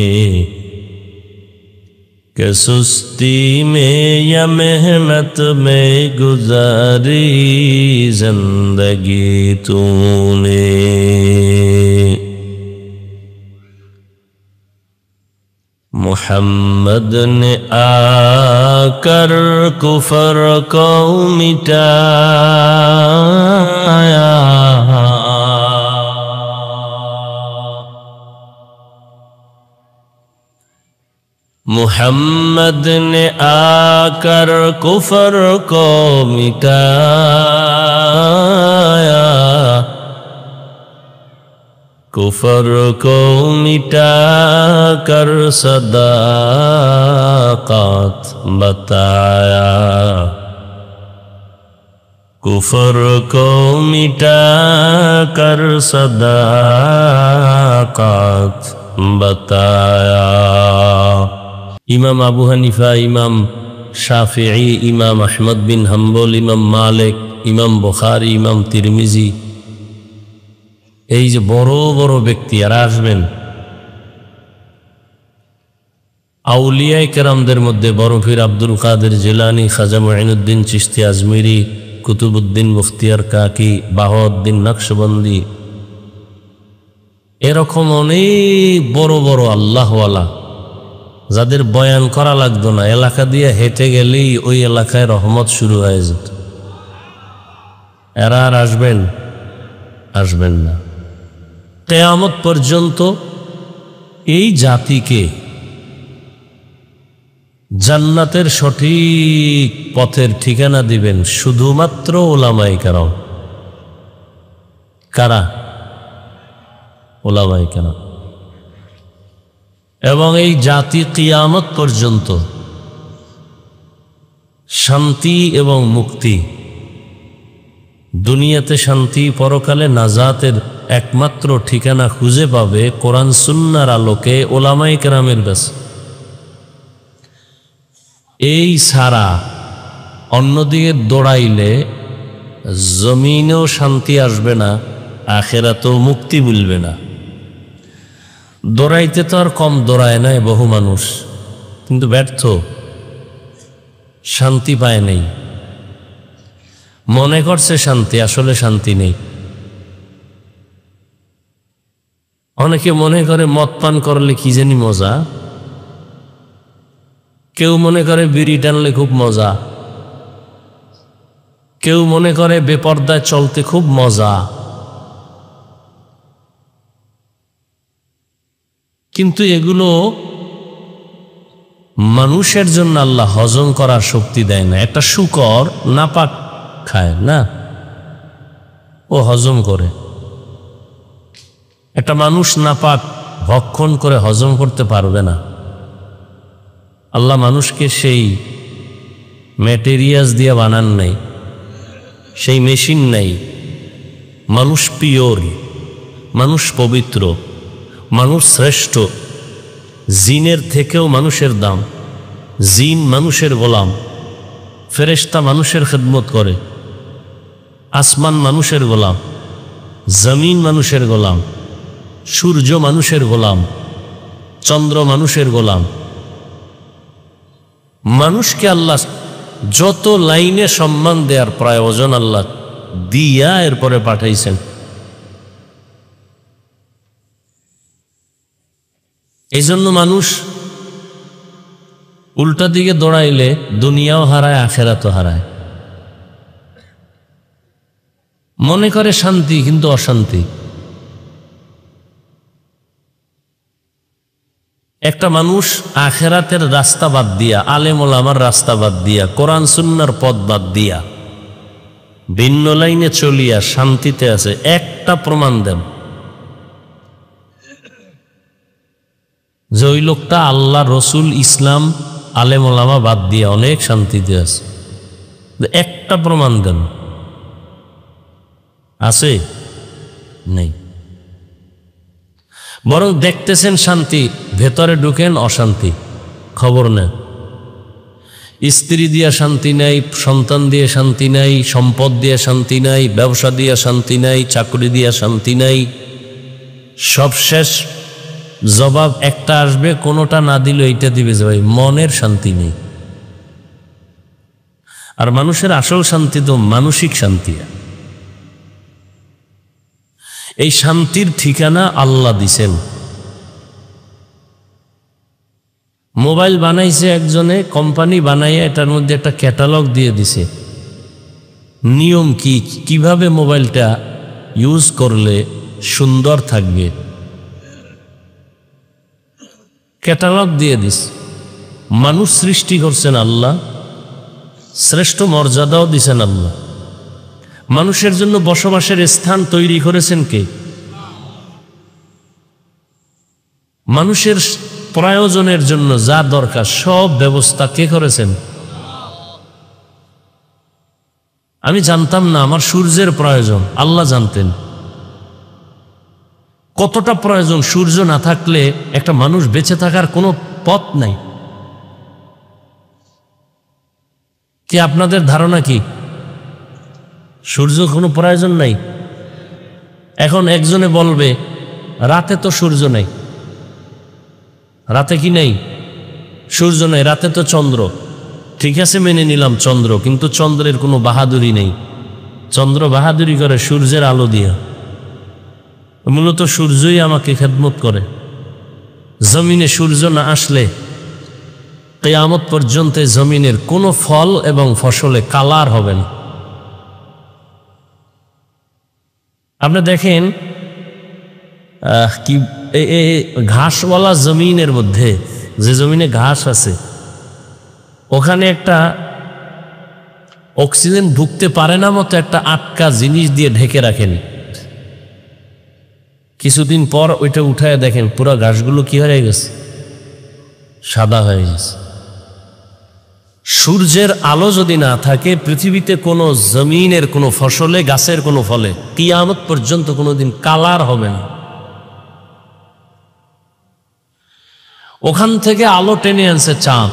कि सुस्ती में या मेहनत में गुजारी जिंदगी तूने। मुहम्मद ने आकर कुफर को मिटाया, मुहम्मद ने आकर कुफर को मिटाया, कुफर को मिटा कर सदाकत बताया, कुफर को मिटा कर सदाकत बताया। इमाम अबू हनीफा, इमाम शाफिई, इमाम अहमद बिन हम्बल, इमाम मालिक, इमाम बुखारी, इमाम तिरमिजी, এই যে বড় বড় ব্যক্তি আর আসবেন, আউলিয়ায়ে কেরামদের মধ্যে বড় পীর আব্দুল কাদের জিলানী, খাজা মুঈনুদ্দিন চিশতি আজমিরি, কুতুবউদ্দিন মুখতিয়ার কাকি, বাহাউদ্দিন নকশবন্দি, এরকম অনেক বড় বড় আল্লাহওয়ালা যাদের বয়ান করা লাগতো না, এলাকা দিয়ে হেঁটে গেলেই ওই এলাকায় রহমত শুরু হয়ে যেত। এরা আর আসবেন? আসবেন না। কিয়ামত পর্যন্ত এই জাতিকে জান্নাতের সঠিক পথের ঠিকানা দিবেন শুধুমাত্র উলামায়ে কেরাম। কারা? উলামায়ে কেরাম। এবং এই জাতি কিয়ামত পর্যন্ত শান্তি এবং মুক্তি, দুনিয়াতে শান্তি, পরকালে নাজাতের একমাত্র ঠিকানা খুঁজে পাবে কোরআন সুন্নাহর আলোকে উলামায়ে কেরামের কাছে। এই ছাড়া অন্যদিকে দৌড়াইলে জমিনেও শান্তি আসবে না, আখিরাতেও মুক্তি মিলবে না। দৌড়াইতে তো আর কম দৌড়ায় নাই বহু মানুষ, কিন্তু ব্যর্থ, শান্তি পায় নাই। মনে করছে শান্তি, আসলে শান্তি নেই। অনেকে মনে করে মদ পান করলে কি জানি মজা, কেউ মনে করে বিড়ি টানলে খুব মজা, কেউ মনে করে বেপর্দায় চলতে খুব মজা। কিন্তু এগুলো মানুষের জন্য আল্লাহ হজম করার শক্তি দেয় না। একটা শূকর নাপাক খায় না, ও হজম করে। একটা মানুষ নাপাক ভক্ষণ করে হজম করতে পারবে না। আল্লাহ মানুষকে সেই ম্যাটেরিয়ালস দিয়ে বানান নাই, সেই মেশিন নাই। মানুষ পিওর, মানুষ পবিত্র, মানুষ শ্রেষ্ঠ। জিনের থেকেও মানুষের দাম। জিন মানুষের গোলাম, ফেরেশতা মানুষের খেদমত করে, আসমান মানুষের গোলাম, জমিন মানুষের গোলাম, সূর্য মানুষের গোলাম, চন্দ্র মানুষের গোলাম। মানুষকে আল্লাহ যত লাইনে সম্মান দেওয়ার প্রয়োজন আল্লাহ দিয়া এরপরে পাঠাইছেন। এই জন্য মানুষ উল্টা দিকে দৌড়াইলে দুনিয়াও হারায়, আখেরাতও হারায়। মনে করে শান্তি, কিন্তু অশান্তি। একটা মানুষ আখেরাতের রাস্তা বাদ দিয়া, আলেম ওলামার রাস্তা বাদ দিয়া, কোরআন সুন্নাহর পথ বাদ দিয়া ভিন্ন লাইনে চলিয়া শান্তিতে আছে, একটা প্রমাণ দেন যে ওই লোকটা আল্লাহ, রসুল, ইসলাম, আলেম ওলামা বাদ দিয়া অনেক শান্তিতে আছে। একটা প্রমাণ দেন। আছে? নেই। বরং দেখতেছেন শান্তি, ভেতরে ঢুকেন অশান্তি, খবর নেন। স্ত্রী দিয়ে শান্তি নাই, সন্তান দিয়ে শান্তি নাই, সম্পদ দিয়ে শান্তি নাই, ব্যবসা দিয়ে শান্তি নাই, চাকরি দিয়ে শান্তি নাই। সব শেষ জবাব একটা আসবে, কোনোটা না দিলে এইটা দিবে যে ভাই মনের শান্তি নেই। আর মানুষের আসল শান্তি তো মানসিক শান্তি। এই শান্তির ঠিকানা আল্লাহ দিছেন। মোবাইল বানাইছে একজনে, কোম্পানি বানাইয়া এটার মধ্যে একটা ক্যাটালগ দিয়ে দিছে, নিয়ম কি, কিভাবে মোবাইলটা ইউজ করলে সুন্দর থাকবে, ক্যাটালগ দিয়ে দিস। মানুষ সৃষ্টি করছেন আল্লাহ, শ্রেষ্ঠ মর্যাদাও দিছেন আল্লাহ। মানুষের জন্য বসবাসের স্থান তৈরি করেছেন কে? মানুষের প্রয়োজনের জন্য যা দরকার সব ব্যবস্থা কে করেছেন? আমি জানতাম না আমার সূর্যের প্রয়োজন, আল্লাহ জানতেন। কতটা প্রয়োজন, সূর্য না থাকলে একটা মানুষ বেঁচে থাকার কোনো পথ নাই। কি আপনাদের ধারণা কি সূর্য কোনো প্রয়োজন নাই? এখন একজনে বলবে রাতে তো সূর্য নেই, রাতে কি নেই? সূর্য নেই, রাতে তো চন্দ্র। ঠিক আছে, মেনে নিলাম চন্দ্র, কিন্তু চন্দ্রের কোনো বাহাদুরি নেই। চন্দ্র বাহাদুরি করে সূর্যের আলো দিয়া। মূলত সূর্যই আমাকে খেদমত করে। জমিনে সূর্য না আসলে কিয়ামত পর্যন্ত জমিনের কোনো ফল এবং ফসলে কালার হবে না। আপনি দেখেন কি ঘাসওয়ালা জমিনের মধ্যে, যে জমিনে ঘাস আছে ওখানে একটা অক্সিজেন ঢুকতে পারে না মতো একটা আটকা জিনিস দিয়ে ঢেকে রাখেন। কিছুদিন পর ওইটা উঠায় দেখেন পুরো ঘাসগুলো কি হয়ে গেছে, সাদা হয়ে গেছে। সূর্যের আলো যদি না থাকে পৃথিবীতে কোনো জমিনের কোনো ফসলে, গাছের কোনো ফলে কিয়ামত পর্যন্ত কোনোদিন কালার হবে না। ওখান থেকে আলো টেনে আনছে চাঁদ।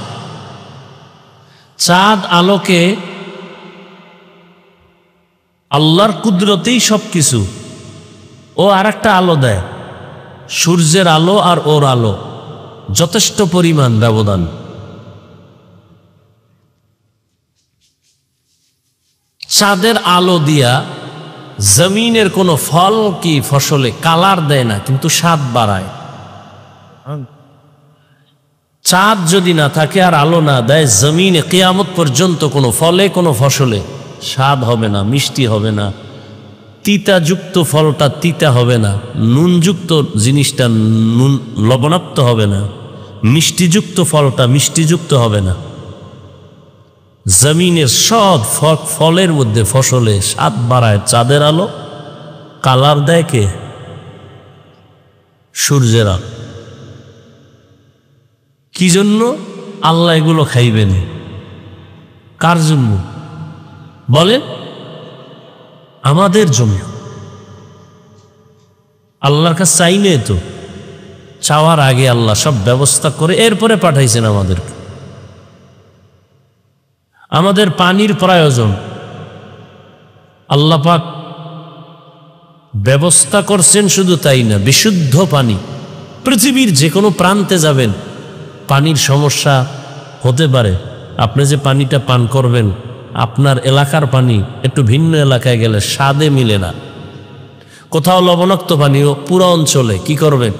চাঁদ আলোকে, আল্লাহর কুদরতেই সবকিছু। ও আর একটা আলো দেয়, সূর্যের আলো আর ওর আলো যথেষ্ট পরিমাণ ব্যবধান। চাঁদের আলো দিয়া জমিনের কোনো ফল কি ফসলে কালার দেয় না, কিন্তু স্বাদ বাড়ায়। চাঁদ যদি না থাকে আর আলো না দেয়, জমিনে কিয়ামত পর্যন্ত কোনো ফলে কোনো ফসলে স্বাদ হবে না, মিষ্টি হবে না। তিতাযুক্ত ফলটা তিতা হবে না, নুনযুক্ত জিনিসটা নুন লবণাক্ত হবে না, মিষ্টিযুক্ত ফলটা মিষ্টিযুক্ত হবে না। জমিনের সব ফলের মধ্যে ফসলে স্বাদ বাড়ায় চাঁদের আলো, কালার দেয় কে? সূর্যের আলো। কি জন্য আল্লাহ এগুলো খাইবেন? কার জন্য বলে? আমাদের জন্য। আল্লাহর কাছে চাইলে তো, চাওয়ার আগে আল্লাহ সব ব্যবস্থা করে এরপরে পাঠাইছেন আমাদেরকে। আমাদের পানির প্রয়োজন, আল্লাহ পাক ব্যবস্থা করছেন। শুধু তাই না, বিশুদ্ধ পানি। পৃথিবীর যে কোনো প্রান্তে যাবেন পানির সমস্যা হতে পারে। আপনি যে পানিটা পান করবেন, আপনার এলাকার পানি একটু ভিন্ন এলাকায় গেলে স্বাদে মিলে না। কোথাও লবণাক্ত পানিও পুরো অঞ্চলে কি করবেন?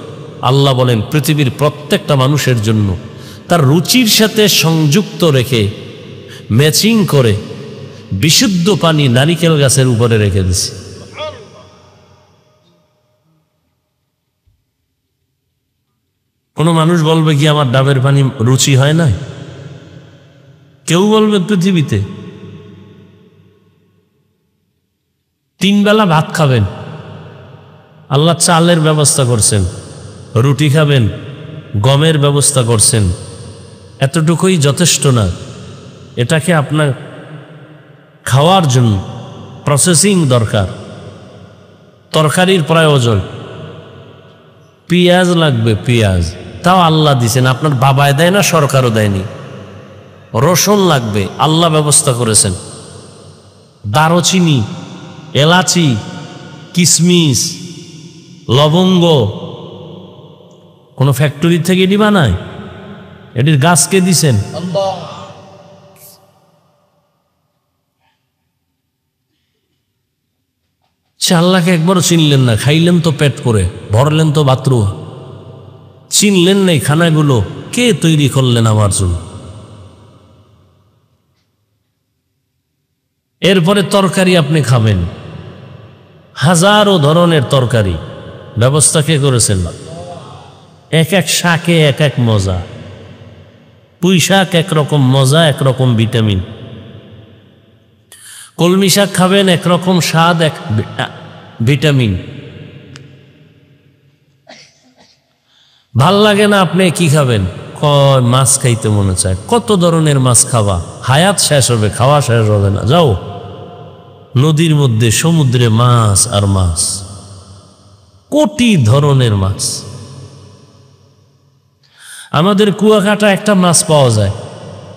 আল্লাহ বলেন পৃথিবীর প্রত্যেকটা মানুষের জন্য তার রুচির সাথে সংযুক্ত রেখে, ম্যাচিং করে বিশুদ্ধ পানি নারিকেল গাছের উপরে রেখে দিছি। কোনো মানুষ বলবে কি আমার ডাবের পানি রুচি হয় না? কেউ বলবে পৃথিবীতে 3 বেলা ভাত খাবেন, আল্লাহ চালের ব্যবস্থা করছেন। রুটি খাবেন, গমের ব্যবস্থা করছেন। এতটুকুই যথেষ্ট না, এটাকে আপনার খাওয়ার জন্য প্রসেসিং দরকার, তরকারির প্রয়োজন। পেঁয়াজ লাগবে, পেঁয়াজ তাও আল্লাহ দিছেন, আপনার বাবায় দেয় না, সরকারও দেয়নি। রসুন লাগবে, আল্লাহ ব্যবস্থা করেছেন। দারুচিনি, এলাচি, কিশমিশ, লবঙ্গ কোনো ফ্যাক্টরি থেকে এটি বানায়? এটির গাছকে দিছেন। আল্লাহকে একবারও চিনলেন না, খাইলেন তো পেট করে, ভরলেন তো বাথরুম, চিনলেন না এই খানাগুলো কে তৈরি করলেন আমার জন্য। এরপরে তরকারি আপনি খাবেন, হাজারো ধরনের তরকারি ব্যবস্থা কে করেছেন? এক এক শাকে এক এক মজা। পুঁই শাক একরকম মজা, একরকম ভিটামিন। কলমি শাক খাবেন, একরকম স্বাদ, এক ভিটামিন। ভাল লাগে না আপনি কি খাবেন? কয় মাছ খাইতে মনে চায়। কত ধরনের মাছ খাওয়া, হায়াত শেষ হবে, খাওয়া শেষ হবে না। যাও নদীর মধ্যে, সমুদ্রে মাছ আর মাছ, কোটি ধরনের মাছ। আমাদের কুয়াকাটা একটা মাছ পাওয়া যায়,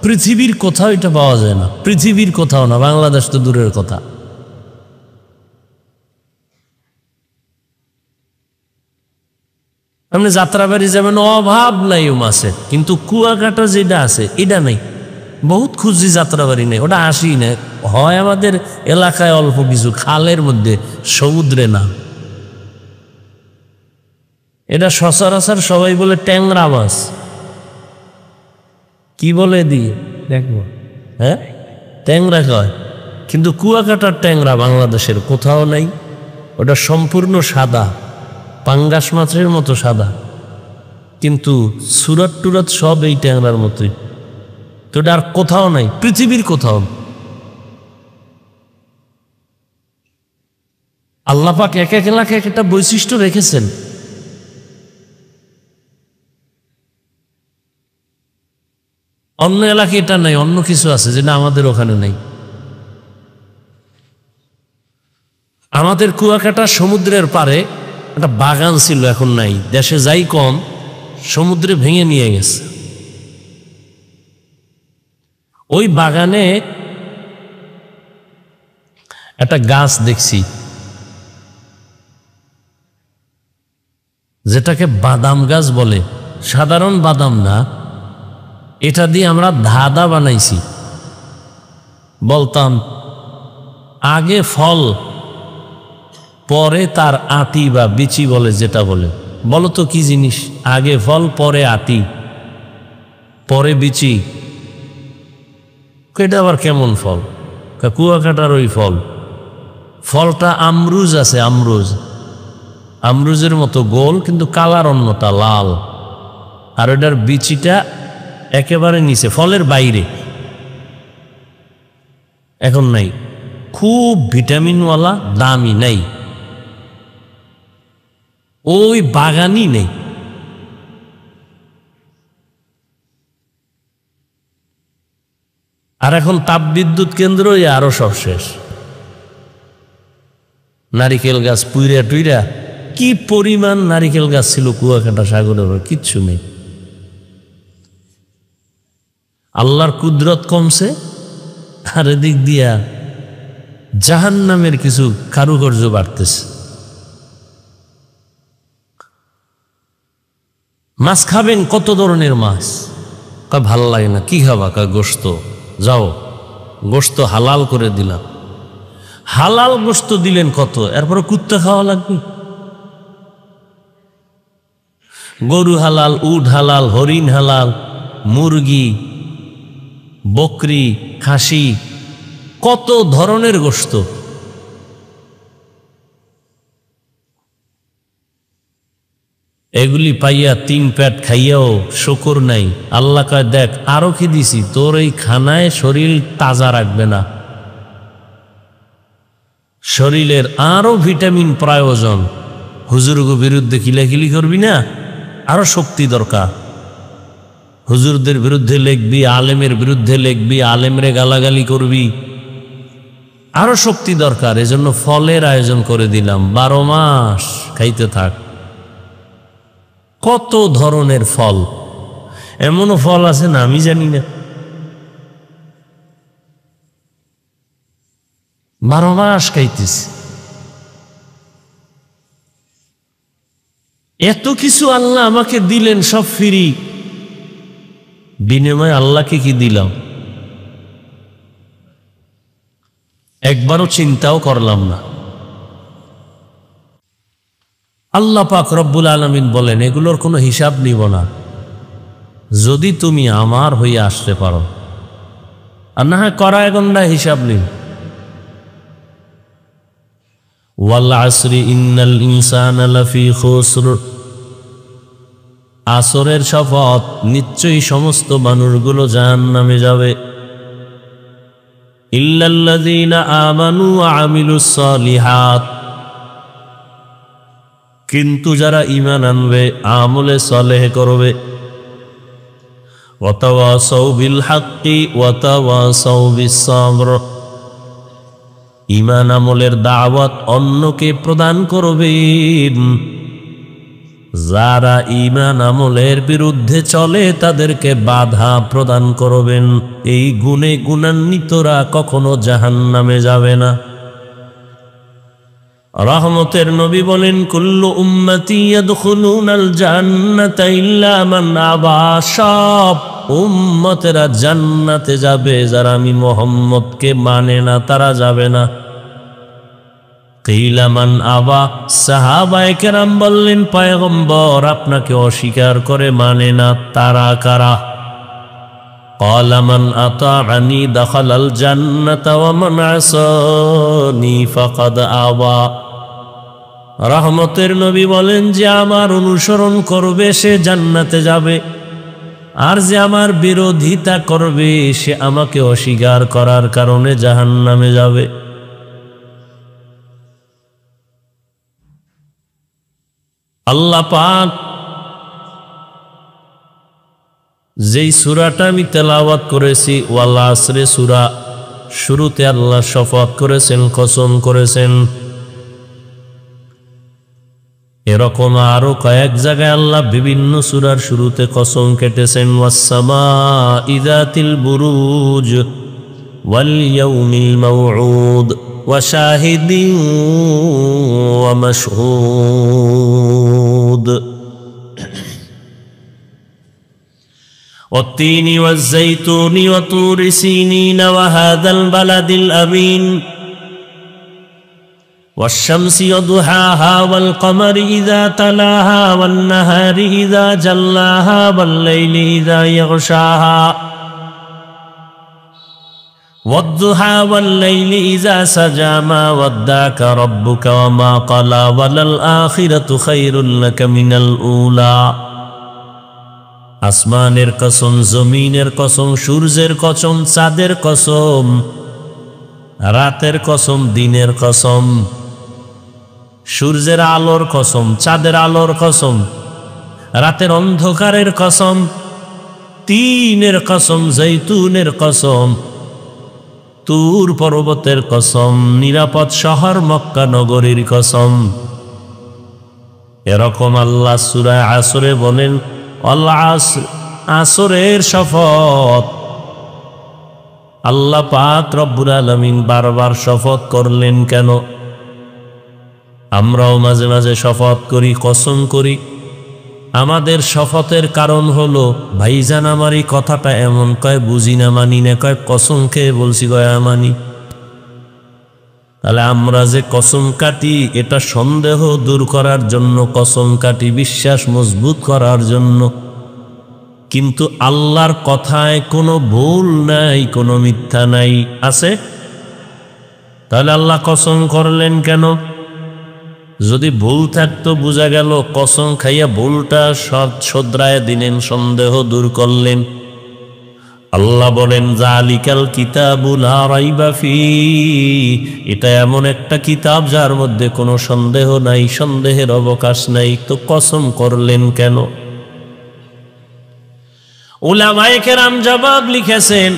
পৃথিবীর কোথাও এটা পাওয়া যায় না, পৃথিবীর কোথাও না, বাংলাদেশ তো দূরের কথা। আপনি যাত্রাবাড়ি যাবেন, অভাব নাই ও মাছের, কিন্তু কুয়াকাটা যেটা আছে এটা নাই। বহুত খুঁজি, যাত্রাবাড়ি নেই, ওটা আসি না। হয় আমাদের এলাকায় অল্প কিছু, খালের মধ্যে, সমুদ্রে না। এটা সচরাচর সবাই বলে ট্যাংরা মাছ। কি বলে দিয়ে দেখবো, হ্যাঁ ট্যাংরা কয়, কিন্তু কুয়াকাটার ট্যাংরা বাংলাদেশের কোথাও নাই। ওটা সম্পূর্ণ সাদা, পাঙ্গাস মাছের মতো সাদা, কিন্তু সুরাত টুরাত সব এই ট্যাংরার মতোই। তো এটা আর কোথাও নাই, পৃথিবীর কোথাও। আল্লাহ পাক এক এক এলাকায় এক একটা বৈশিষ্ট্য রেখেছেন। অন্য এলাকায় এটা নাই, অন্য কিছু আছে যেটা আমাদের ওখানে নাই। আমাদের কুয়াকাটা সমুদ্রের পারে একটা বাগান ছিল, এখন নাই। দেশে যাই কম, সমুদ্রে ভেঙে নিয়ে গেছে। ওই বাগানে একটা গাছ দেখছি, যেটাকে বাদাম গাছ বলে। সাধারণ বাদাম না, এটা দিয়ে আমরা ধাঁধা বানাইছি। বলতাম আগে ফল, পরে তার আটি বা বিচি বলে, যেটা বলে। বলো তো কি জিনিস? আগে ফল, পরে আটি, পরে বিচি। এটা আবার কেমন ফল? কুয়াকাটার ওই ফল। ফলটা আমরুজ আছে, আমরুজ, আমরুজের মতো গোল, কিন্তু কালার অন্যটা লাল। আর ওটার বিচিটা একেবারে নিচে, ফলের বাইরে। এখন নাই, খুব ভিটামিনওয়ালা, দামি নাই, ওই বাগানই নেই। আর এখন তাপবিদ্যুৎ কেন্দ্র, আরো সব শেষ। নারিকেল গাছ পুইরা টুইরা, কি পরিমাণ নারিকেল গাছ ছিল কুয়াকাটা সাগরের, কিচ্ছু নেই। আল্লাহর কুদরত কমছে, আর এদিক দিয়া জাহান্নামের কিছু কারুকার্য বাড়তেছে। মাছ খাবেন, কত ধরনের মাছ। ভালো লাগে না, কি খাবা? গোস্ত। যাও গোস্ত হালাল করে দিলাম। হালাল গোস্ত দিলেন কত, এরপরে কুত্তা খাওয়া লাগবে। গরু হালাল, উট হালাল, হরিণ হালাল, মুরগি, বকরি, খাসি, কত ধরনের গোস্ত। এগুলি পাইয়া 3 পেট খাইয়াও শুকর নাই। আল্লাহ কয়, দেখ আরো কি দিছি, তোর এই খানায় শরীর তাজা রাখবে না, শরীরের আরো ভিটামিন প্রয়োজন। হুজুরগো বিরুদ্ধে কিলাকিলি করবি না, আরো শক্তি দরকার। হুজুরদের বিরুদ্ধে লিখবি, আলেমের বিরুদ্ধে লিখবি, আলেমরে গালাগালি করবি, আরো শক্তি দরকার। এজন্য ফলের আয়োজন করে দিলাম, 12 মাস খাইতে থাক। কত ধরনের ফল, এমনও ফল আছে না আমি জানি না। 12 মাস খাইতেছি। এত কিছু আল্লাহ আমাকে দিলেন, সব ফ্রি। বিনিময়ে আল্লাহকে কি দিলাম একবারও চিন্তাও করলাম না। আল্লাহ পাক রব্বুল আলামিন বলেন, এগুলোর কোনো হিসাব নিব না যদি তুমি আমার হয়ে আসতে পারো, আর না হয় করায় গন্ডা হিসাব নিব। ওয়াল আসরি ইন্নাল ইনসানা লাফি খুসর, আসরের শপথ, নিশ্চয়ই সমস্ত মানুষগুলো জাহান্নামে যাবে। ইল্লাল্লাযীনা আমানু ওয়া আমিলুস সালিহাত, কিন্তু যারা ঈমান আনবে, আমলে সালেহ করবে। ওয়া তাওয়াসাউ বিল হাক্কি ওয়া তাওয়াসাউ বিস সাবর, ঈমান আমলের দাওয়াত অন্যকে প্রদান করবেন। যারা ঈমান আমলের বিরুদ্ধে চলে তাদেরকে বাধা প্রদান করবেন। এই গুণে গুণান্বিতরা কখনো জাহান্নামে যাবে না। রহমতের নবী বলেন, কুল্লু উম্মতি ইয়াদখুলুনাল জান্নাতা ইল্লা মান আবা, সব উম্মতেরা জান্নাতে যাবে, যারা আমি মুহাম্মদকে মানে না তারা যাবে না। কিলা মান আবা, সাহাবায়ে কেরাম বললেন, পয়গম্বর আপনাকে অস্বীকার করে মানে না তারা কারা? ক্বালা মান আতাআনি দাখালাল জান্নাতা ওয়া মান আসানি ফাকাদ আবা। রহমতের নবী বলেন, যে আমার অনুসরণ করবে সে জান্নাতে যাবে, আর যে আমার বিরোধিতা করবে সে আমাকে অস্বীকার করার কারণে জাহান্নামে যাবে। আল্লাহ পাক যেই সূরাটা আমি তেলাওয়াত করেছি, ওয়াল আসরে সূরা, শুরুতে আল্লাহ শপথ করেছেন, কসম করেছেন। এরকম আরো কয়েক জায়গায় আল্লাহ বিভিন্ন সূরার শুরুতে কসম কেটেছেন। ওয়াস-সামাঈ যাতিল বুরুজ ওয়াল ইয়াউমিল মাউউদ ওয়া শাহিদিন ওয়া মাশহুদ والتين والزيتون وطور سينين وهذا البلد الأمين والشمس وضحاها والقمر إذا تلاها والنهار إذا جلاها والليل إذا يغشاها والضحى والليل إذا سجى ما ودعك ربك وما قلى وللآخرة خير لك من الأولى। আসমানের কসম, জমিনের কসম, সূর্যের কসম, চাঁদের কসম, রাতের কসম, দিনের কসম, সূর্যের আলোর কসম, চাঁদের আলোর কসম, রাতের অন্ধকারের কসম, তিনের কসম, জৈতুনের কসম, তুর পর্বতের কসম, নিরাপদ শহর মক্কা নগরীর কসম। এরকম আল্লাহ সূরা আসরে বলেন, ওয়াল আসর, আসরের শপথ। আল্লাহ পাক রব্বুল আলামিন বারবার শপথ করলেন কেন? আমরাও মাঝে মাঝে শপথ করি, কসম করি। আমাদের শপথের কারণ হলো, ভাইজান আমার এই কথাটা এমন কয়, বুঝি না, মানি না, কয় কসম খেয়ে বলছি, গয়া মানি। তাহলে আমরা যে কসম কাটি, এটা সন্দেহ দূর করার জন্য কসম কাটি, বিশ্বাস মজবুত করার জন্য। কিন্তু আল্লাহর কথায় কোনো ভুল নাই, কোনো মিথ্যা নাই, আছে? তাহলে আল্লাহ কসম করলেন কেন? যদি ভুল থাকতো বোঝা গেল, কসম খাইয়া ভুলটা শোধরায় দিলেন, সন্দেহ দূর করলেন। আল্লাহ বলেন, যালিকাল কিতাবু লা রাইবা ফীহি, এটা এমন একটা কিতাব যার মধ্যে কোনো সন্দেহ নাই, সন্দেহের অবকাশ নাই। তো কসম করলেন কেন? উলামায়ে কেরাম জবাব লিখেছেন,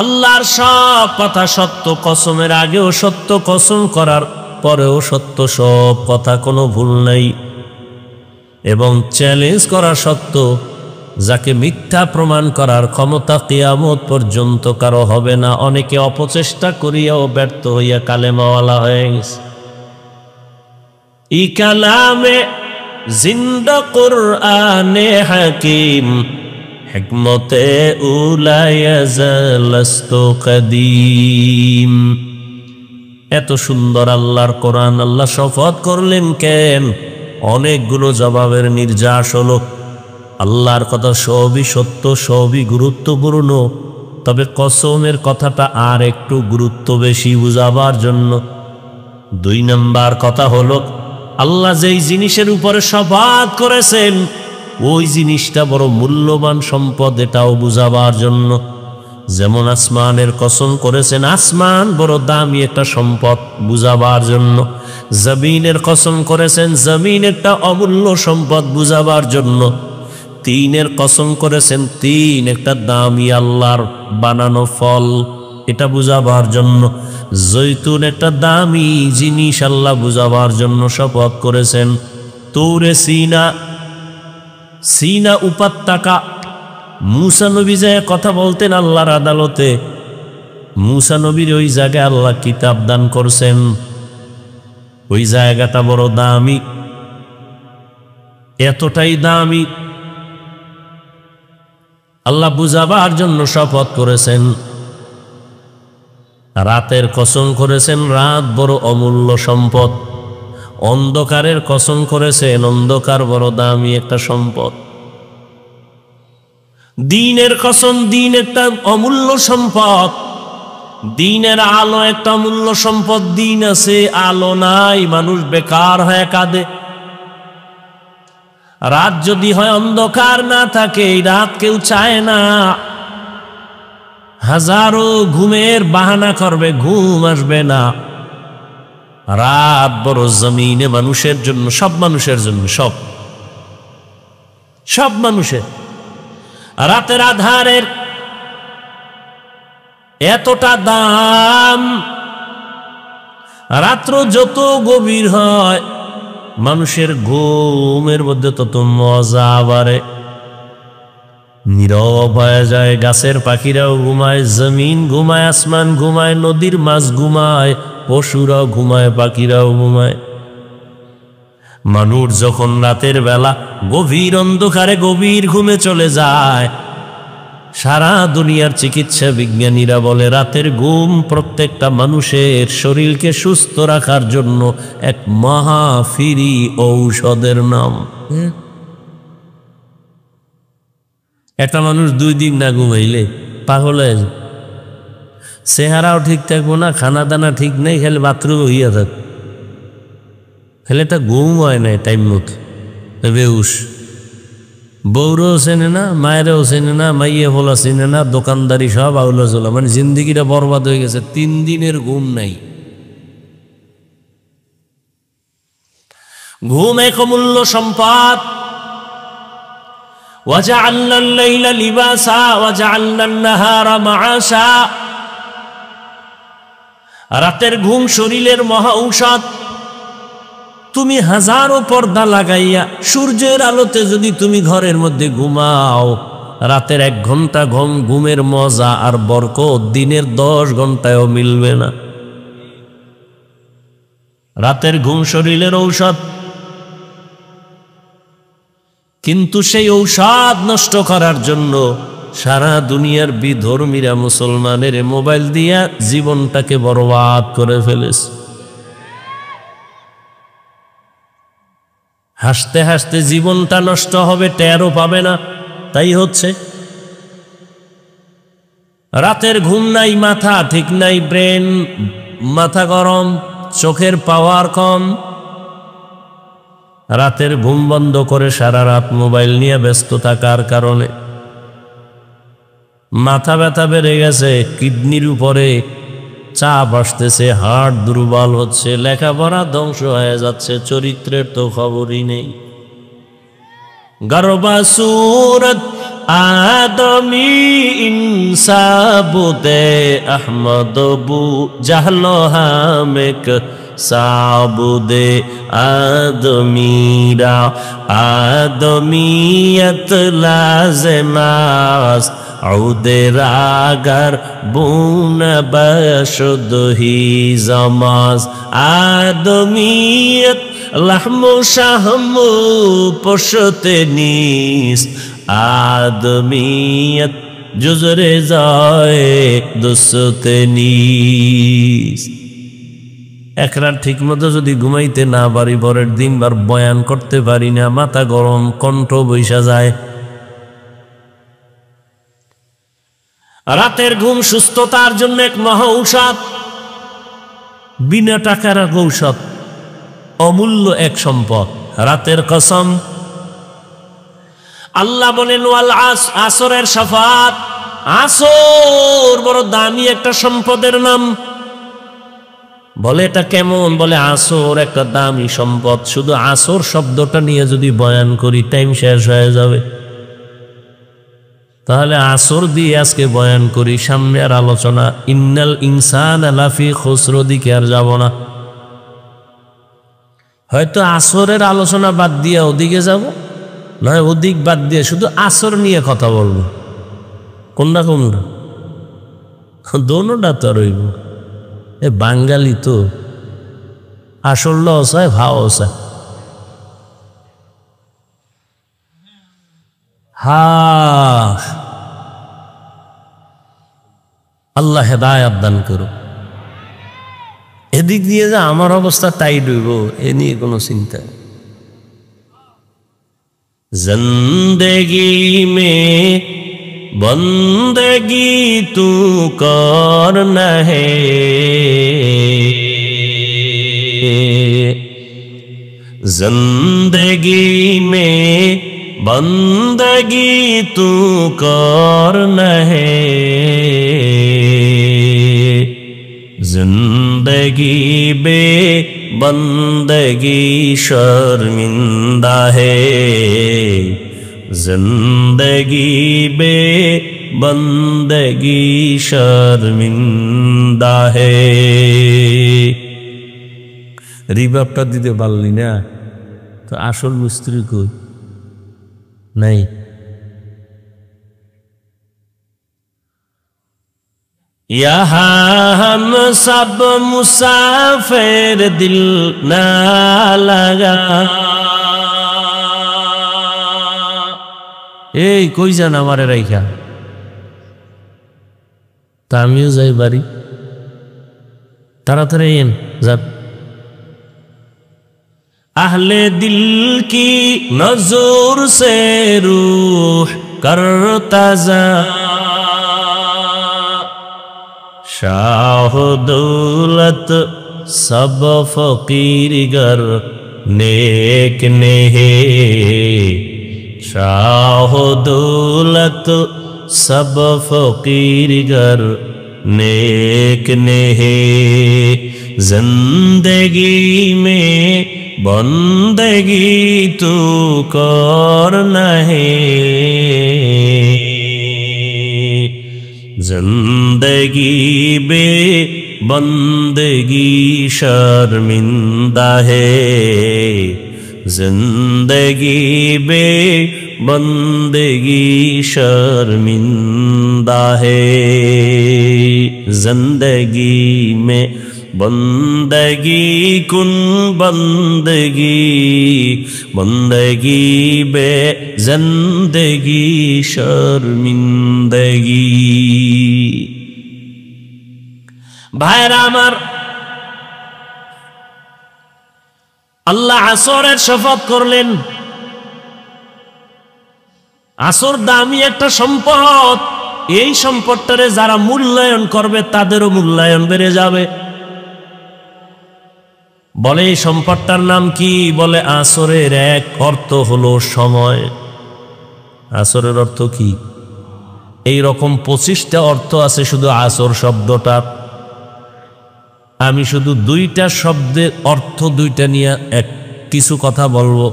আল্লাহর সব কথা সত্য, কসমের আগেও সত্য, কসম করার পরেও সত্য, সব কথা, কোনো ভুল নাই। এবং চ্যালেঞ্জ করা সত্ত্বেও যাকে মিথ্যা প্রমাণ করার ক্ষমতা কিয়ামত পর্যন্ত কারো হবে না। অনেকে অপচেষ্টা করিয়াও ব্যর্থ হইয়া কালেমাওয়ালা হয়ে গেছে। ই কালামে জিন্দা কুরআনে হাকিম হিকমতে উলায়াজালাস্তু কদিম। এত সুন্দর আল্লাহর কোরআন, আল্লাহ শপথ করলেন কেন? অনেকগুলো জবাবের নির্যাস হলো। আল্লাহর কথা সবই সত্য, সবই গুরুত্বপূর্ণ, তবে কসমের কথাটা আর একটু গুরুত্ব বেশি বুঝাবার জন্য। 2 নম্বর কথা হলো, আল্লাহ যেই জিনিসের উপরে শপথ করেছেন ওই জিনিসটা বড় মূল্যবান সম্পদ, এটাও বুঝাবার জন্য। যেমন আসমানের কসম করেছেন, আসমান বড় দামি একটা সম্পদ, বুঝাবার জন্য। জমিনের কসম করেছেন, জমিন একটা অমূল্য সম্পদ, বুঝাবার জন্য। 3-এর কসম করেছেন, 3 একটা দামি আল্লাহর বানানো ফল, এটা বুঝাবার জন্য। জৈতুন একটা দামি জিনিস, আল্লাহ বুঝাবার জন্য শপথ করেছেন। তুরে সিনা উপত্যকা, মুসা নবী যায় কথা বলতেন আল্লাহর আদালতে। মুসা নবীর ওই জায়গায় আল্লাহ কিতাব দান করছেন, ওই জায়গাটা বড় দামি, এতটাই দামি আল্লাহ বুঝাবার জন্য শপথ করেছেন। রাতের কসম করেছেন, রাত বড় অমূল্য সম্পদ। অন্ধকারের কসম করেছেন, অন্ধকার বড় দামি একটা সম্পদ। দিনের কসম, দিন একটা অমূল্য সম্পদ। দিনের আলো একটা অমূল্য সম্পদ। দিন আছে, আলো নাই, মানুষ বেকার হয়ে কাঁদে। রাত যদি হয় অন্ধকার না থাকে, এই রাত কেউ চায় না। হাজারো ঘুমের বাহানা করবে, ঘুম আসবে না। রাত বড় জমিনে মানুষের জন্য, সব মানুষের জন্য, সব মানুষের। রাতের আধারের এতটা দাম, রাত্র যত গভীর হয় মানুষের ঘুমের মধ্যে তত মজা বাড়ে। নীরব হয়ে যায়, গাছের পাখিরাও ঘুমায়, জমিন ঘুমায়, আসমান ঘুমায়, নদীর মাছ ঘুমায়, পশুরাও ঘুমায়, পাখিরাও ঘুমায়। মানুষ যখন রাতের বেলা গভীর অন্ধকারে গভীর ঘুমে চলে যায়, সারা দুনিয়ার চিকিৎসা বিজ্ঞানীরা বলে রাতের ঘুম প্রত্যেকটা মানুষের শরীরকে সুস্থ রাখার জন্য এক মহা ফ্রি ঔষধের নাম। একটা মানুষ 2 দিন না ঘুমাইলে পাগল হয়ে যায়, চেহারাও ঠিক থাকবো না, খানা দানা ঠিক নেই, খেলে বাথরুমে হইয়া থাক, খেলে একটা ঘুম হয় নাই টাইম মতো, বেউস। বউরও চেনে না, মায়েরও চেনে না, মাইয়ে ফোলা চেনে না, দোকানদারি সব আউলা চলা, মানে জিন্দিগিটা বরবাদ হয়ে গেছে। 3 দিনের ঘুম নাই। ঘুম এক অমূল্য সম্পদ। وَجَعَلْنَا اللَّيْلَ لِبَاسًا وَجَعَلْنَا النَّهَارَ مَعَاشًا। রাতের ঘুম শরীরের মহা ঔষধ। তুমি হাজারো পর্দা লাগাইয়া সূর্যের আলোতে যদি তুমি ঘরের মধ্যে ঘুমাও, রাতের 1 ঘন্টা ঘুমের মজা আর বরকত দিনের 10 ঘন্টায়ও মিলবে না। রাতের ঘুম শরীরের ঔষধ, কিন্তু সেই ঔষধ নষ্ট করার জন্য সারা দুনিয়ার বিধর্মীরা মুসলমানের মোবাইল দিয়া জীবনটাকে বরবাদ করে ফেলেছে। হাসতে হাসতে জীবনটা নষ্ট হবে, টেরও পাবে না। তাই হচ্ছে, রাতের ঘুম নাই, মাথা ঠিক নাই, ব্রেন মাথা গরম, চোখের পাওয়ার কম। রাতের ঘুম বন্ধ করে সারা রাত মোবাইল নিয়ে ব্যস্ত থাকার কারণে মাথা ব্যথা বেড়ে গেছে, কিডনির উপরে চাপ আসতেছে, হার্ট দুর্বল হচ্ছে, লেখাপড়া ধ্বংস হয়ে যাচ্ছে, চরিত্রের তো খবরই নেই। গর্বা সুরত আদমি ইনসাবুতে আহমদ বু জাহলো হামেক সাবুদে আদমিরা আদমিয়ত লাজমাস عود راگر بون بشد ہی زماز آدمیت لحم و شحم و پشت نیست آدمیت جز رضای دوست نیست এক রাত ঠিক মতো যদি ঘুমাইতে না পারি পরের দিনবার বয়ান করতে পারি না মাথা গরম কণ্ঠ বৈশা যায় রাতের ঘুম সুস্থতার জন্য এক মহা ঔষধ বিনা টাকার ঔষধ অমূল্য এক সম্পদ রাতের কসম আল্লাহ বলেন ওয়াল আসরের শাফাত আসর বড় দামি একটা সম্পদের নাম বলে এটা কেমন বলে আসর একটা দামি সম্পদ শুধু আসর শব্দটা নিয়ে যদি বয়ান করি টাইম শেষ হয়ে যাবে তাহলে আসর দিয়ে আজকে বয়ান করি সামনে আর আলোচনা ইন্নাল ইনসানা লাফি খুসর দিকে আর যাব না হয়তো আসরের আলোচনা বাদ দিয়ে ওদিকে যাব নয় ওদিক বাদ দিয়ে শুধু আসর নিয়ে কথা বলবো কোনটা দোনোটা তো রইব এ বাঙালি তো আসল লস হয় ভাওস হয় আল্লাহ হেদায়াত দান করো এদিক দিয়ে যে আমার অবস্থা টাইট হইব এ নিয়ে কোনো চিন্তা জিন্দেগি মে বন্দেগি তু করনা হে জিন্দেগি মে बंदगी तू करना है जिंदगी बे बंदगी शर्मिंदा है जिंदगी बे बंदगी शर्मिंदा है रिबाबটা দিতে পারলি না তো আসল মিস্ত্রি কই नहीं यहाँ हम सब मुसाफिर दिल ना लगा এই কই যান আমারে রাইখা তা আমিও যাই বাড়ি তাড়াতাড়ি এন যাক अहले दिल की नजर से रूह करता जा शाह दौलत सब फकीर गर नेक ने शाह दौलत सब फकीर गर नेक ने जिंदगी में बंदगी तू करना है जिंदगी बे बंदगी शर्मिंदा है जिंदगी बे बंदगी शर्मिंदा है जिंदगी में बंदगी कुन बंदगी बंदगी बे जिंदगी शर्मिंदगी भाईरा आमार আল্লাহ আসরের শপথ করলেন আসর দামি একটা সম্পদ এই সম্পদটারে যারা মূল্যায়ন করবে তাদেরও মূল্যায়ন বেড়ে যাবে বলে এই সম্পদটার নাম কি বলে আসরের এক অর্থ হলো সময় আসরের অর্থ কি এই রকম 25টা অর্থ আছে শুধু আসর শব্দটা আমি শুধু দুইটা শব্দের অর্থ দুইটা নিয়ে এক কিছু কথা বলবো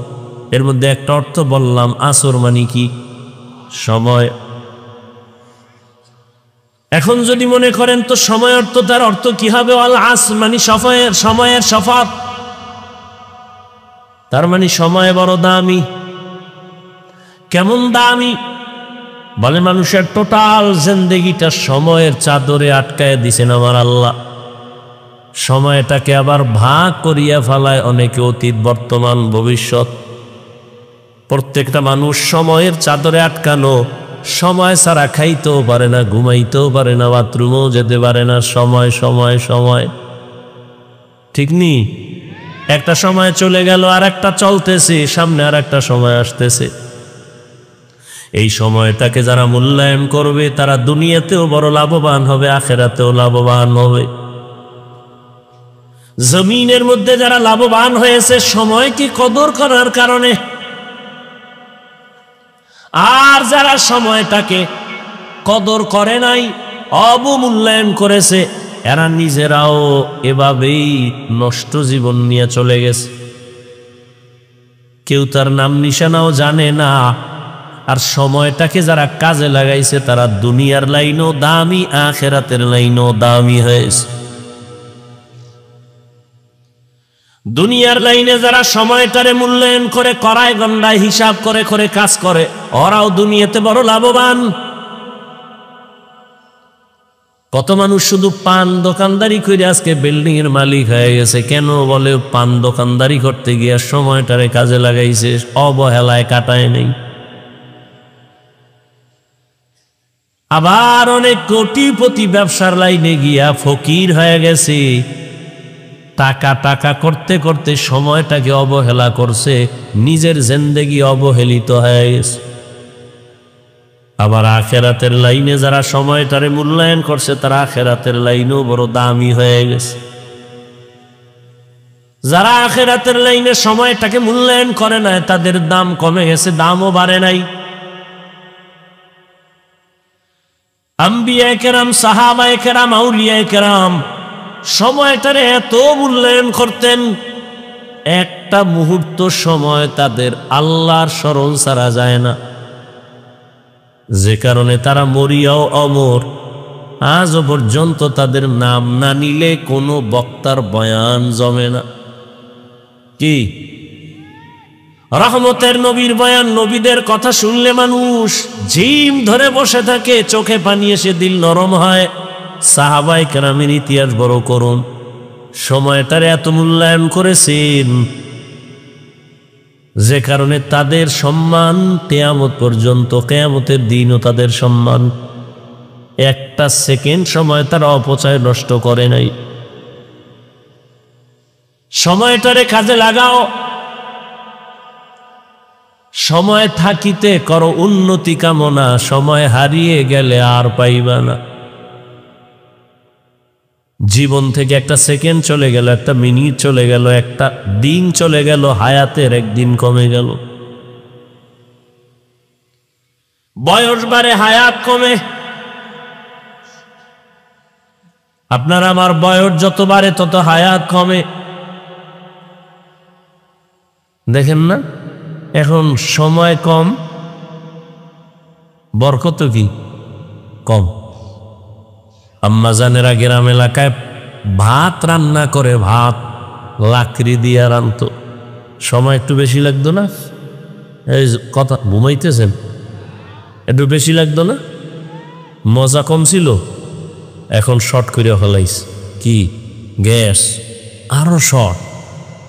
এর মধ্যে একটা অর্থ বললাম আসর মানে কি সময় এখন যদি মনে করেন তো সময় অর্থ, তার অর্থ কি হবে? আল আস মানে সময়ের শপথ, তার মানে সময় বড় দামি। কেমন দামি? বলে মানুষের টোটাল জিন্দেগিটা সময়ের চাদরে আটকায় দিছেন আমার আল্লাহ। সময়টাকে আবার ভাগ করিয়া ফেলায় অনেকে, অতীত, বর্তমান, ভবিষ্যৎ। প্রত্যেকটা মানুষ সময়ের চাদরে আটকানো। সময় ছাড়া খাইতেও পারে না, ঘুমাইতেও পারে না, বাথরুমেও যেতে পারে না। সময় সময় সময়, ঠিক নি? একটা সময় চলে গেল, আর একটা চলতেছে, সামনে আর একটা সময় আসতেছে। এই সময়টাকে যারা মূল্যায়ন করবে তারা দুনিয়াতেও বড় লাভবান হবে, আখিরাতেও লাভবান হবে। জমিনের মধ্যে যারা লাভবান হয়েছে সময়কে কদর করার কারণে, আর যারা সময়টাকে কদর করে নাই, অবমূল্যায়ন করেছে, এরা নিজেরাও এভাবেই নষ্ট জীবন নিয়ে চলে গেছে। কেউ তার নাম নিশানাও জানে না। আর সময়টাকে যারা কাজে লাগাইছে তারা দুনিয়ার লাইনও দামি, আখিরাতের লাইনও দামি হয়েছে। দুনিয়ার লাইনে যারা সময়টারে মূল্যায়ন করে, করায় গন্ডায় হিসাব করে করে কাজ করে, ওরাও দুনিয়াতে বড় লাভবান। কত মানুষ শুধু পান দোকানদারি করে আজকে বিল্ডিং এর মালিক হয়ে গেছে। কেন? বলে পান দোকানদারি করতে গিয়ে সময়টারে কাজে লাগাইছে, অবহেলায় কাটায় নেই। আবার অনেক কোটিপতি ব্যবসার লাইনে গিয়া ফকির হয়ে গেছে। টাকা টাকা করতে করতে সময়টাকে অবহেলা করছে, নিজের জিন্দেগি অবহেলিত হয়ে গেছে। আবার আখিরাতের লাইনে যারা সময়টারে মূল্যায়ন করছে তারা আখিরাতের লাইনেও বড় দামি হয়ে গেছে। যারা আখিরাতের লাইনে সময়টাকে মূল্যায়ন করে না, তাদের দাম কমে গেছে, দামও বাড়ে নাই। আম্বিয়ায়ে কেরাম, সাহাবায়ে কেরাম, আউলিয়ায়ে কেরাম সময়টারে এত মূল্যায়ন করতেন, একটা মুহূর্ত সময় তাদের আল্লাহর স্মরণ ছাড়া যায় না, যে কারণে তারা মরিয়াও অমর। আজও পর্যন্ত তাদের নাম না নিলে কোনো বক্তার বয়ান জমে না। কি রহমতের নবীর বয়ান, নবীদের কথা শুনলে মানুষ জিম ধরে বসে থাকে, চোখে পানি এসে দিল নরম হয়। সাহাবায়ে কেরামের ইতিহাস বড় করুন, সময়টার এত মূল্যায়ন করেছেন যে কারণে তাদের সম্মান কিয়ামত পর্যন্ত, কিয়ামতের দিনও তাদের সম্মান। একটা সেকেন্ড সময় তারা অপচয় নষ্ট করে নাই। সময়টারে কাজে লাগাও, সময় থাকিতে করো উন্নতি কামনা, সময় হারিয়ে গেলে আর পাইবা না। জীবন থেকে একটা সেকেন্ড চলে গেল, একটা মিনিট চলে গেল, একটা দিন চলে গেল, হায়াতের একদিন কমে গেল। বয়স বাড়ে, হায়াত কমে। আপনার আমার বয়স যত বাড়ে তত হায়াত কমে। দেখেন না, এখন সময় কম, বরকত কি কম। আম্মাজানেরা গ্রাম এলাকায় ভাত রান্না করে, ভাত লাকড়ি দিয়ে রান্ত, সময় একটু বেশি লাগতো না? এই কথা ঘুমাইতেছেন, একটু বেশি লাগতো না? মজা কম ছিল, এখন শর্ট করে ফেলাইস। কি গ্যাস, আরো শর্ট।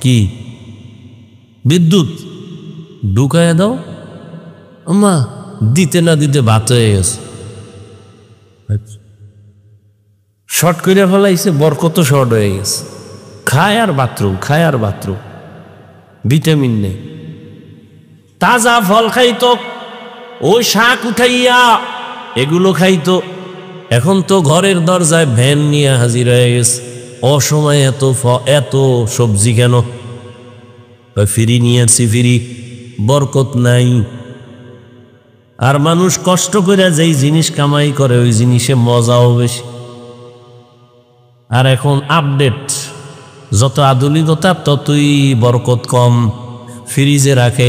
কি বিদ্যুৎ ঢুকাইয়া দাও, আম্মা দিতে না দিতে ভাত হয়ে গেছে। শর্ট করে ফেলাইছে, বরকত শর্ট হয়ে গেছে। খায় আর বাথরুম, খায় আর বাথরুম, ভিটামিন নেই। তাজা ফল খাইতো, ওই শাক উঠাইয়া এগুলো খাইতো। এখন তো ঘরের দরজায় ভ্যান নিয়ে হাজির হয়ে গেছে। অসময়ে এত সবজি কেন? ফিরি নিয়ে আসছি, ফিরি, বরকত নাই। আর মানুষ কষ্ট করে যেই জিনিস কামাই করে ওই জিনিসে মজাও বেশি। আর এখন আপডেট, যত আধুনিকতা ততই বরকত কম। ফ্রিজে রাখে,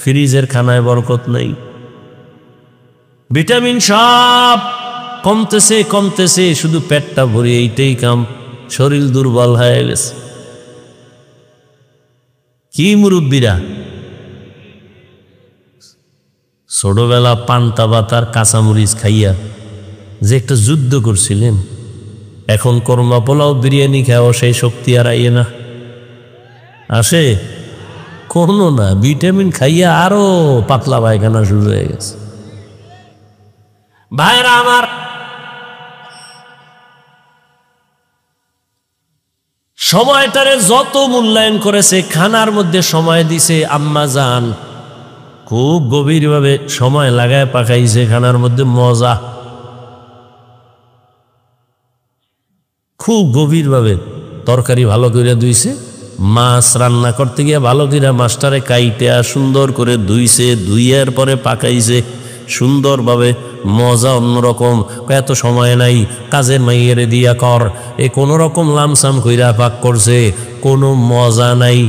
ফ্রিজের খানায় বরকত নেই। ভিটামিন সব কমতেছে কমতেছে, শুধু পেটটা ভরে এইটাই কাম, শরীর দুর্বল হয়ে গেছে। কি মুরব্বীরা ছোটবেলা পান্তা ভাত আর কাঁচামরিচ খাইয়া যে একটা যুদ্ধ করছিলেন, এখন কর্মা পোলাও বিরিয়ানি খাওয়া সেই শক্তি আর আইয়ে না, আসে কোনো না। ভিটামিন খাইয়া আরো পাতলা পায়খানা শুরু হয়ে গেছে। ভাইরা আমার, সময়টারে যত মূল্যায়ন করেছে, খানার মধ্যে সময় দিছে আম্মা জান, খুব গভীরভাবে সময় লাগায় পাকাইছে খানার মধ্যে, মজা খুব গভীরভাবে। তরকারি ভালো করে ধুইছে, মাছ রান্না করতে গিয়ে ভালো করে মাছটারে কাইটা সুন্দর করে ধুইছে, ধুইয়ার পরে পাকাইছে সুন্দরভাবে, মজা অন্যরকম। এত সময় নাই, কাজের মাইয়েরে দিয়া কর, এ কোনো রকম লামসাম কইরা পাক করছে, কোনো মজা নাই,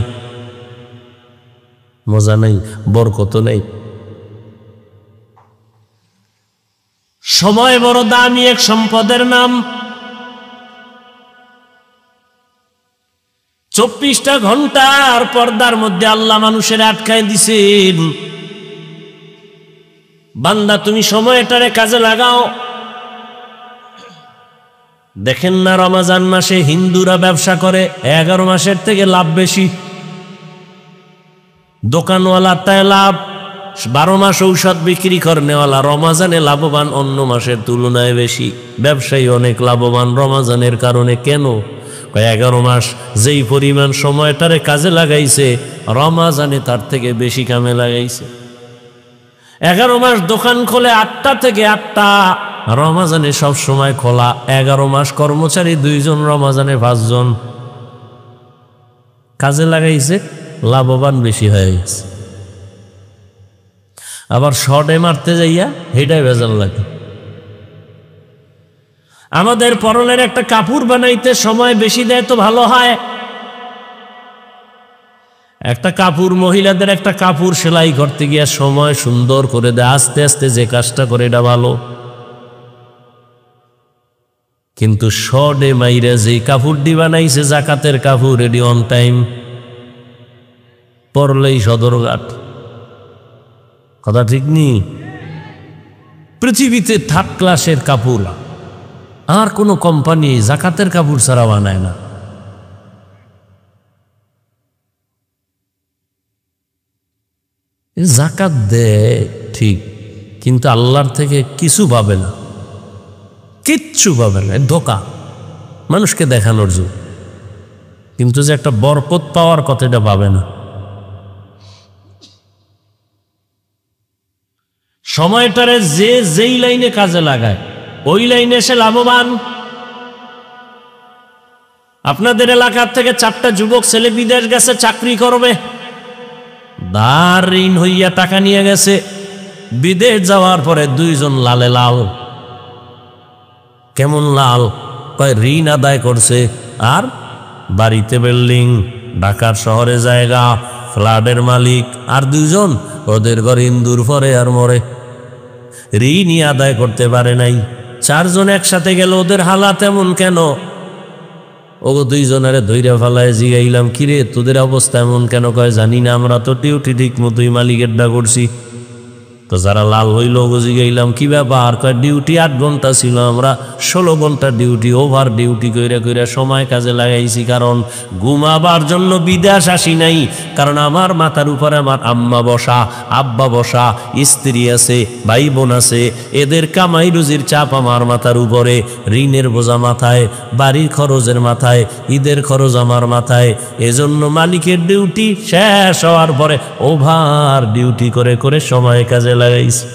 মজা নাই, বরকত নাই। সময় বড় দামি এক সম্পদের নাম। 24টা ঘন্টার পর্দার মধ্যে আল্লাহ মানুষের আটকায় দিছেন। বান্দা তুমি সময়টারে কাজে লাগাও। দেখেন না রমজান মাসে হিন্দুরা ব্যবসা করে 11 মাসের থেকে লাভ বেশি, দোকানওয়ালার তাই লাভ, 12 মাস ঔষধ বিক্রি করনেওয়ালা রমজানে লাভবান অন্য মাসের তুলনায় বেশি। ব্যবসায়ী অনেক লাভবান রমজানের কারণে। কেন? 11 মাস যেই পরিমাণ সময়টারে কাজে লাগাইছে, রমজানে তার থেকে বেশি কামে লাগাইছে। 11 মাস দোকান খোলে 8টা থেকে 8টা, রমজানে সব সময় খোলা। 11 মাস কর্মচারী 2 জন, রমজানে 5 জন। কাজে লাগাইছে, লাভবান বেশি হয়ে গেছে। আবার শর্টে মারতে যাইয়া হেটাই ভেজাল লাগে। আমাদের পরনের একটা কাপড় বানাইতে সময় বেশি দেয় তো ভালো হয়। একটা কাপড়, মহিলাদের একটা কাপড় সেলাই করতে গিয়া সময় সুন্দর করে দেয়, আস্তে আস্তে যে কাজটা করে এটা ভালো। কিন্তু শর্টে মাইরা যে কাপড়টি বানাইছে জাকাতের কাপড়, রেডি অন টাইম, পরলেই সদরঘাট। কথা ঠিক নি? পৃথিবীতে 3rd ক্লাসের কাপড় আর কোনো কোম্পানি জাকাতের কাপড় ছাড়া বানায় না। জাকাত দেয় ঠিক, কিন্তু আল্লাহর থেকে কিছু পাবে না, কিচ্ছু পাবে না। ধোকা, মানুষকে দেখানোর জন্য, কিন্তু যে একটা বরকত পাওয়ার কথা এটা পাবে না। সময়টারে যে যেই লাইনে কাজে লাগায় ওই লাইনে সে লাভবান। আপনাদের এলাকার থেকে 4টা যুবক ছেলে বিদেশ গেছে চাকরি করবে, ধার ঋণ হইয়া টাকা নিয়ে গেছে। বিদেশ যাওয়ার পরে 2 জন লালে লাল। কেমন লাল? কয় ঋণ আদায় করছে আর বাড়িতে বিল্ডিং, ঢাকার শহরে জায়গা, ফ্ল্যাটের মালিক। আর 2 জন ওদের ঘর ইন্দুর পরে আর মরে, ঋণই আদায় করতে পারে নাই। 4 জন একসাথে গেল, ওদের হালাত এমন কেন? ও 2 জনের ধৈর্য ফেলায় জিগাইলাম, কিরে তোদের অবস্থা এমন কেন? কয় জানি না, আমরা তো ডিউটি ঠিক মতোই মালিকের ডা করছি। তো যারা লাল হইল ও জিগাইলাম কি ব্যাপার? কয় ডিউটি 8 ঘন্টা ছিল, আমরা 16 ঘন্টা ডিউটি, ওভার ডিউটি কইরা কইরা সময় কাজে লাগাইছি। কারণ ঘুমাবার জন্য বিদেশ আসি নাই, কারণ আমার মাথার উপরে আমার আম্মা বসা, আব্বা বসা, স্ত্রী আছে, ভাই বোন আছে, এদের কামাই রুজির চাপ আমার মাথার উপরে, ঋণের বোঝা মাথায়, বাড়ির খরচের মাথায়, ঈদের খরচ আমার মাথায়। এজন্য মালিকের ডিউটি শেষ হওয়ার পরে ওভার ডিউটি করে করে সময় কাজে লাগাইছি।